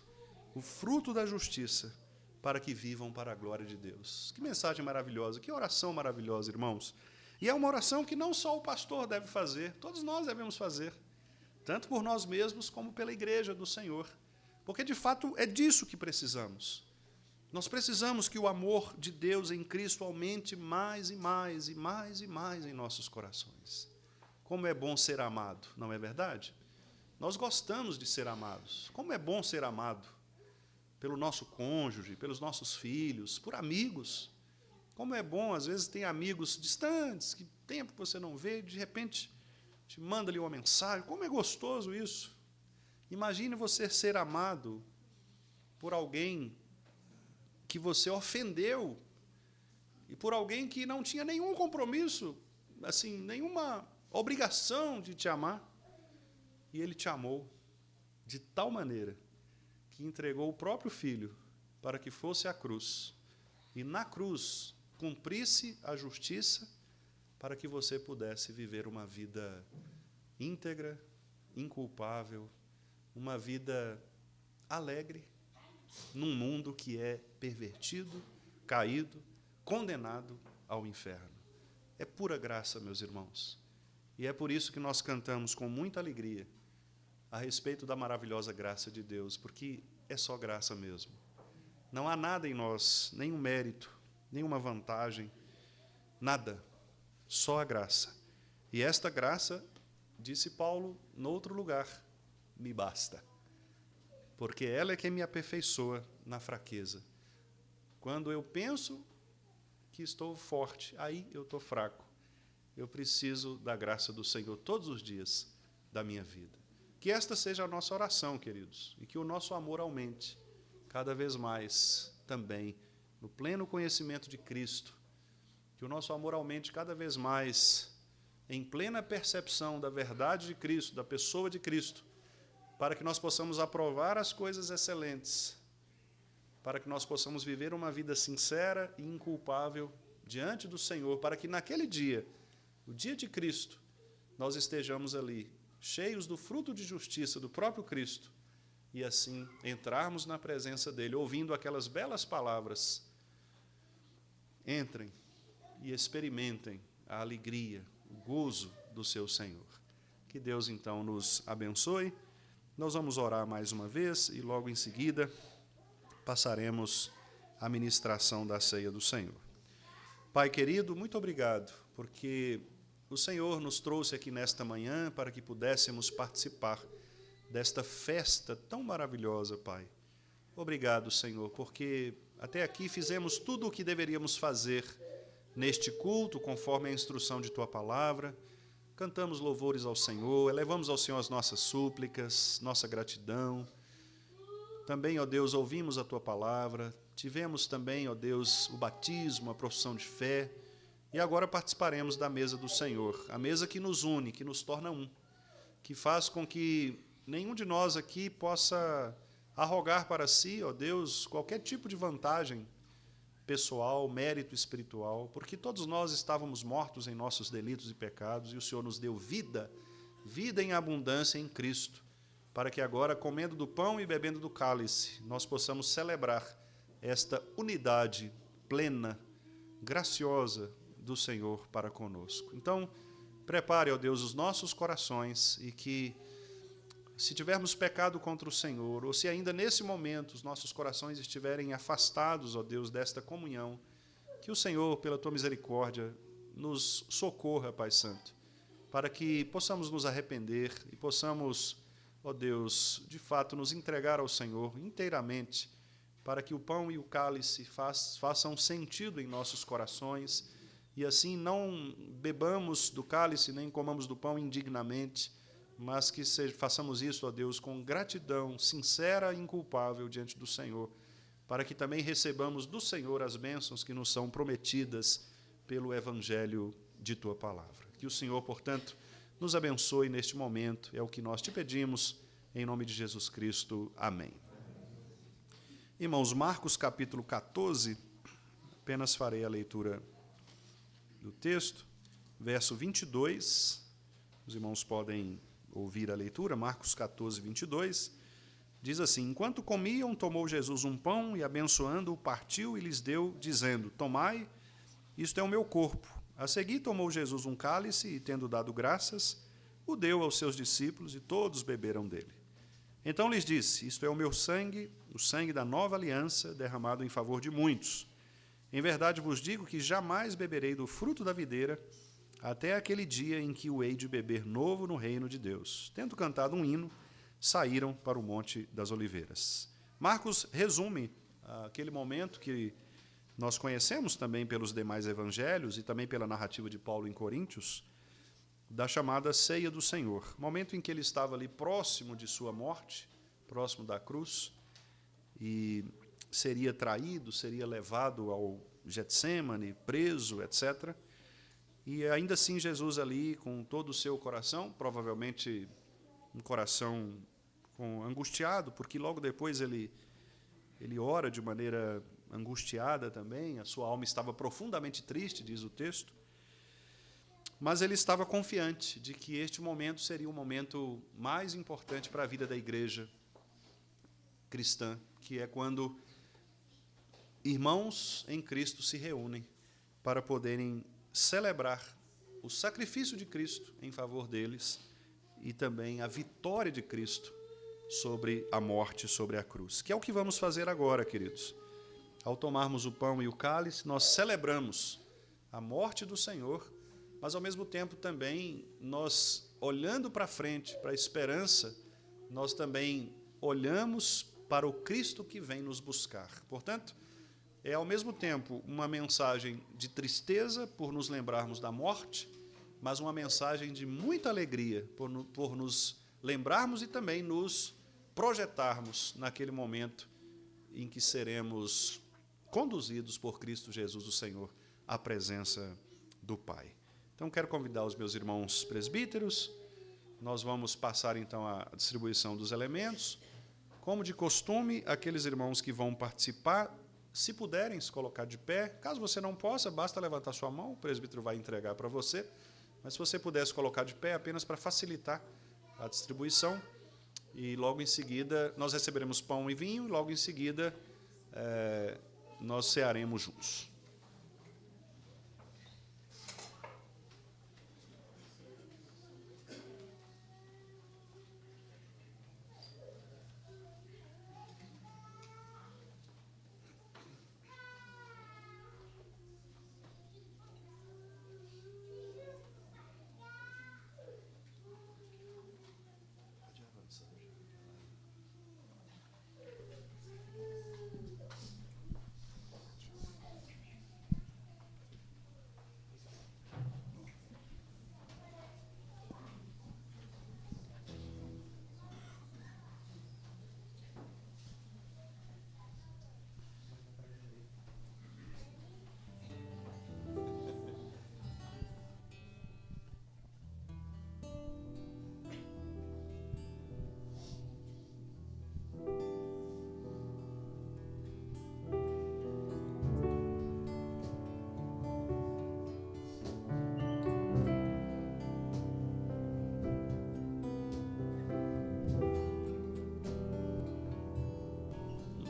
o fruto da justiça, para que vivam para a glória de Deus. Que mensagem maravilhosa, que oração maravilhosa, irmãos. E é uma oração que não só o pastor deve fazer, todos nós devemos fazer, tanto por nós mesmos como pela igreja do Senhor, porque de fato é disso que precisamos. Nós precisamos que o amor de Deus em Cristo aumente mais e mais e mais e mais em nossos corações. Como é bom ser amado, não é verdade? Nós gostamos de ser amados. Como é bom ser amado pelo nosso cônjuge, pelos nossos filhos, por amigos. Como é bom, às vezes tem amigos distantes, que tempo que você não vê, de repente te manda ali uma mensagem. Como é gostoso isso. Imagine você ser amado por alguém que você ofendeu e por alguém que não tinha nenhum compromisso, assim, nenhuma obrigação de te amar, e ele te amou de tal maneira que entregou o próprio Filho para que fosse à cruz, e na cruz cumprisse a justiça para que você pudesse viver uma vida íntegra, inculpável, uma vida alegre, num mundo que é pervertido, caído, condenado ao inferno. É pura graça, meus irmãos. E é por isso que nós cantamos com muita alegria a respeito da maravilhosa graça de Deus, porque é só graça mesmo. Não há nada em nós, nenhum mérito, nenhuma vantagem, nada, só a graça. E esta graça, disse Paulo, no outro lugar, me basta. Porque ela é quem me aperfeiçoa na fraqueza. Quando eu penso que estou forte, aí eu estou fraco. Eu preciso da graça do Senhor todos os dias da minha vida. Que esta seja a nossa oração, queridos, e que o nosso amor aumente cada vez mais também no pleno conhecimento de Cristo. Que o nosso amor aumente cada vez mais em plena percepção da verdade de Cristo, da pessoa de Cristo, para que nós possamos aprovar as coisas excelentes, para que nós possamos viver uma vida sincera e inculpável diante do Senhor, para que naquele dia, o dia de Cristo, nós estejamos ali, cheios do fruto de justiça do próprio Cristo, e assim entrarmos na presença dEle, ouvindo aquelas belas palavras. Entrem e experimentem a alegria, o gozo do seu Senhor. Que Deus, então, nos abençoe. Nós vamos orar mais uma vez e logo em seguida passaremos à ministração da ceia do Senhor. Pai querido, muito obrigado, porque o Senhor nos trouxe aqui nesta manhã para que pudéssemos participar desta festa tão maravilhosa, Pai. Obrigado, Senhor, porque até aqui fizemos tudo o que deveríamos fazer neste culto, conforme a instrução de Tua palavra. Cantamos louvores ao Senhor, elevamos ao Senhor as nossas súplicas, nossa gratidão. Também, ó Deus, ouvimos a Tua palavra, tivemos também, ó Deus, o batismo, a profissão de fé, e agora participaremos da mesa do Senhor, a mesa que nos une, que nos torna um, que faz com que nenhum de nós aqui possa arrogar para si, ó Deus, qualquer tipo de vantagem pessoal, mérito espiritual, porque todos nós estávamos mortos em nossos delitos e pecados, e o Senhor nos deu vida, vida em abundância em Cristo, para que agora, comendo do pão e bebendo do cálice, nós possamos celebrar esta unidade plena, graciosa do Senhor para conosco. Então, prepare, ó Deus, os nossos corações, e que, se tivermos pecado contra o Senhor, ou se ainda nesse momento os nossos corações estiverem afastados, ó Deus, desta comunhão, que o Senhor, pela Tua misericórdia, nos socorra, Pai Santo, para que possamos nos arrepender e possamos ó Deus, de fato nos entregar ao Senhor inteiramente, para que o pão e o cálice façam sentido em nossos corações, e assim não bebamos do cálice nem comamos do pão indignamente, mas que façamos isso, ó Deus, com gratidão sincera e inculpável diante do Senhor, para que também recebamos do Senhor as bênçãos que nos são prometidas pelo Evangelho de Tua Palavra. Que o Senhor, portanto, nos abençoe neste momento, é o que nós te pedimos, em nome de Jesus Cristo. Amém. Irmãos, Marcos capítulo 14, apenas farei a leitura do texto, verso 22, os irmãos podem ouvir a leitura, Marcos 14, 22, diz assim: enquanto comiam, tomou Jesus um pão e, abençoando-o, partiu e lhes deu, dizendo: tomai, isto é o meu corpo. A seguir tomou Jesus um cálice e, tendo dado graças, o deu aos seus discípulos e todos beberam dele. Então lhes disse: isto é o meu sangue, o sangue da nova aliança, derramado em favor de muitos. Em verdade vos digo que jamais beberei do fruto da videira, até aquele dia em que o hei de beber novo no reino de Deus. Tendo cantado um hino, saíram para o Monte das Oliveiras. Marcos resume aquele momento que nós conhecemos também pelos demais evangelhos e também pela narrativa de Paulo em Coríntios, da chamada Ceia do Senhor. Momento em que ele estava ali próximo de sua morte, próximo da cruz, e seria traído, seria levado ao Getsêmani, preso, etc. E ainda assim Jesus ali, com todo o seu coração, provavelmente um coração angustiado, porque logo depois ele ora de maneira angustiada também, a sua alma estava profundamente triste, diz o texto, mas ele estava confiante de que este momento seria o momento mais importante para a vida da igreja cristã, que é quando irmãos em Cristo se reúnem para poderem celebrar o sacrifício de Cristo em favor deles e também a vitória de Cristo sobre a morte, sobre a cruz. Que é o que vamos fazer agora, queridos. Ao tomarmos o pão e o cálice, nós celebramos a morte do Senhor, mas ao mesmo tempo também nós, olhando para frente, para a esperança, nós também olhamos para o Cristo que vem nos buscar. Portanto, é ao mesmo tempo uma mensagem de tristeza por nos lembrarmos da morte, mas uma mensagem de muita alegria por nos lembrarmos e também nos projetarmos naquele momento em que seremos conduzidos por Cristo Jesus, o Senhor, à presença do Pai. Então, quero convidar os meus irmãos presbíteros. Nós vamos passar, então, a distribuição dos elementos. Como de costume, aqueles irmãos que vão participar, se puderem se colocar de pé. Caso você não possa, basta levantar sua mão, o presbítero vai entregar para você. Mas se você pudesse colocar de pé, apenas para facilitar a distribuição. E logo em seguida, nós receberemos pão e vinho, e logo em seguida, nós cearemos juntos.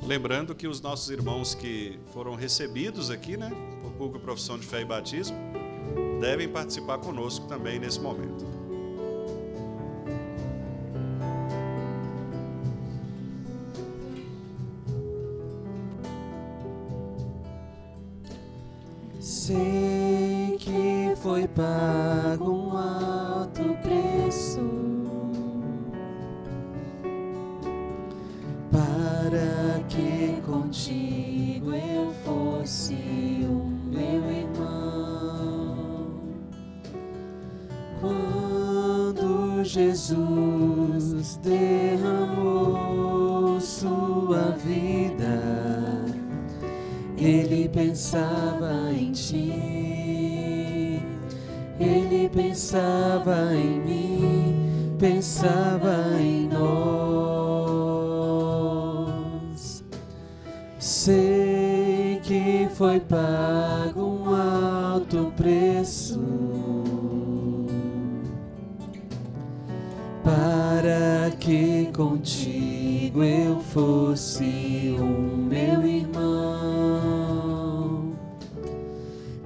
Lembrando que os nossos irmãos que foram recebidos aqui, né, por público, profissão de fé e batismo, devem participar conosco também nesse momento. Sei que foi pago um alto preço contigo eu fosse o meu irmão. Quando Jesus derramou sua vida, Ele pensava em ti, Ele pensava em mim, pensava em nós. Sei que foi pago um alto preço para que contigo eu fosse o meu irmão.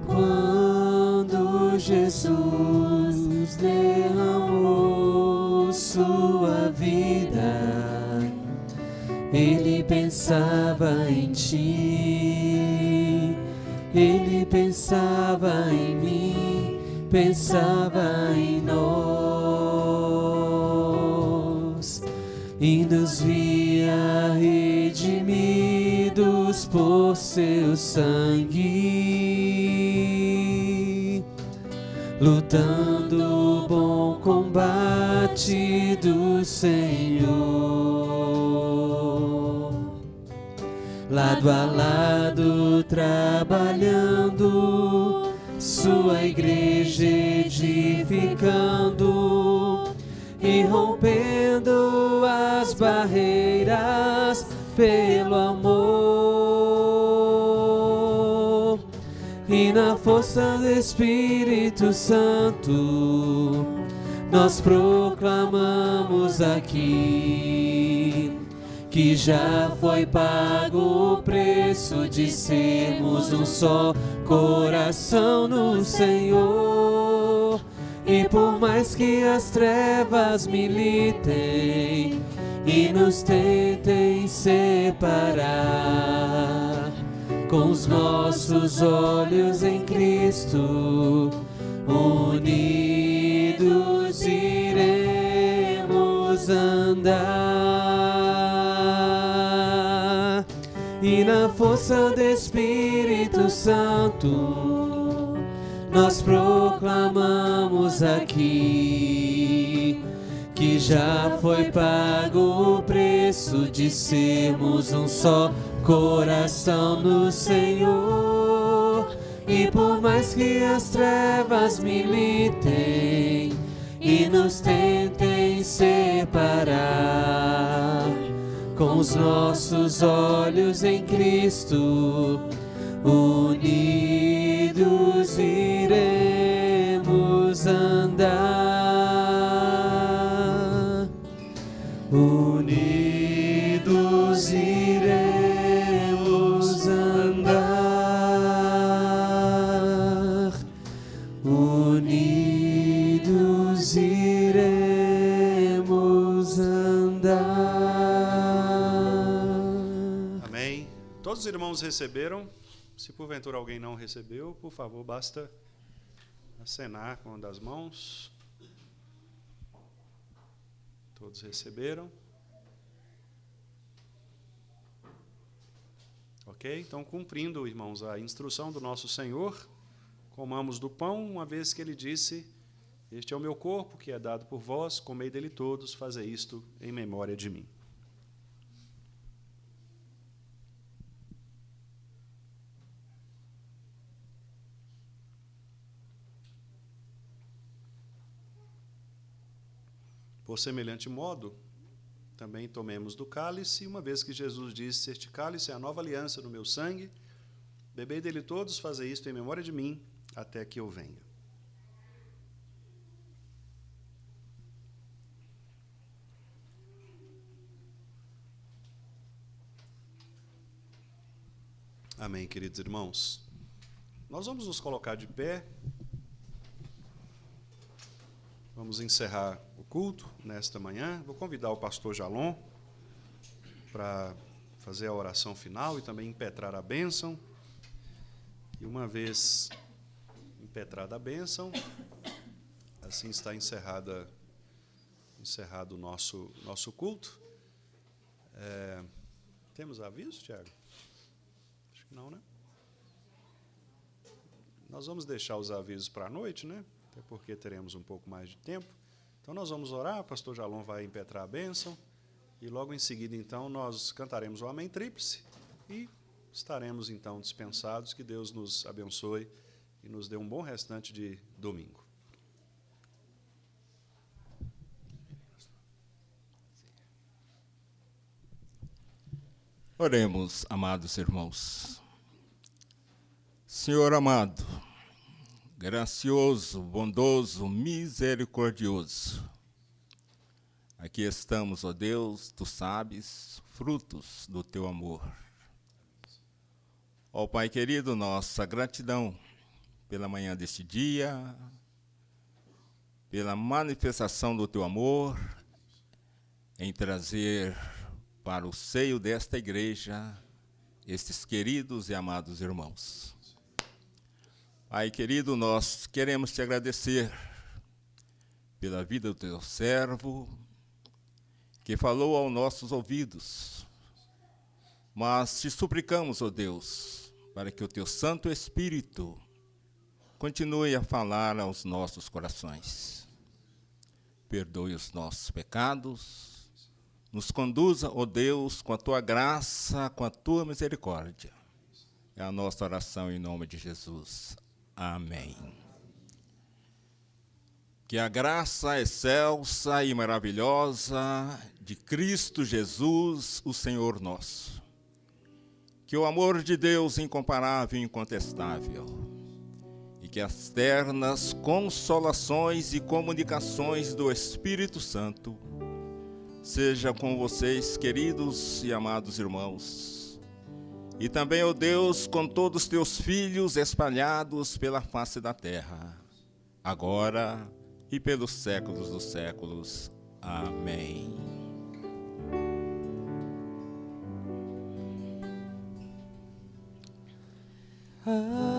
Quando Jesus derramou sua vida, Ele pensava em ti, Ele pensava em mim, pensava em nós, e nos via redimidos por seu sangue, lutando o bom combate do Senhor, lado a lado trabalhando, sua igreja edificando e rompendo as barreiras pelo amor. E na força do Espírito Santo nós proclamamos aqui que já foi pago o preço de sermos um só coração no Senhor. E por mais que as trevas militem e nos tentem separar, com os nossos olhos em Cristo, unidos iremos andar. E na força do Espírito Santo nós proclamamos aqui que já foi pago o preço de sermos um só coração no Senhor. E por mais que as trevas militem e nos tentem separar, com os nossos olhos em Cristo, unidos iremos andar. Unidos iremos andar. Unidos iremos andar. Amém. Todos os irmãos receberam? Se porventura alguém não recebeu, por favor, basta acenar com uma das mãos. Todos receberam? Ok? Então, cumprindo, irmãos, a instrução do nosso Senhor, comamos do pão, uma vez que Ele disse: este é o meu corpo, que é dado por vós, comei dele todos, fazei isto em memória de mim. Por semelhante modo, também tomemos do cálice, uma vez que Jesus disse: este cálice é a nova aliança no meu sangue, bebei dele todos, fazei isto em memória de mim, até que eu venha. Amém, queridos irmãos. Nós vamos nos colocar de pé. Vamos encerrar o culto nesta manhã. Vou convidar o pastor Jalon para fazer a oração final e também impetrar a bênção. E uma vez impetrada a bênção, assim está encerrado o nosso culto. Temos aviso, Tiago? Não, né? Nós vamos deixar os avisos para a noite, né? Até porque teremos um pouco mais de tempo. Então nós vamos orar, o pastor Jalom vai impetrar a bênção, e logo em seguida, então, nós cantaremos o Amém Tríplice e estaremos, então, dispensados. Que Deus nos abençoe e nos dê um bom restante de domingo. Oremos, amados irmãos. Senhor amado, gracioso, bondoso, misericordioso, aqui estamos, ó Deus, tu sabes, frutos do teu amor. Ó Pai querido, nossa gratidão pela manhã deste dia, pela manifestação do teu amor, em trazer para o seio desta igreja estes queridos e amados irmãos. Pai querido, nós queremos te agradecer pela vida do teu servo, que falou aos nossos ouvidos, mas te suplicamos, ó Deus, para que o teu Santo Espírito continue a falar aos nossos corações. Perdoe os nossos pecados, nos conduza, ó Deus, com a tua graça, com a tua misericórdia. É a nossa oração em nome de Jesus. Amém. Que a graça excelsa e maravilhosa de Cristo Jesus, o Senhor nosso, que o amor de Deus incomparável e incontestável, e que as ternas consolações e comunicações do Espírito Santo seja com vocês, queridos e amados irmãos, e também, ó Deus, com todos os teus filhos espalhados pela face da terra, agora e pelos séculos dos séculos. Amém. Ah.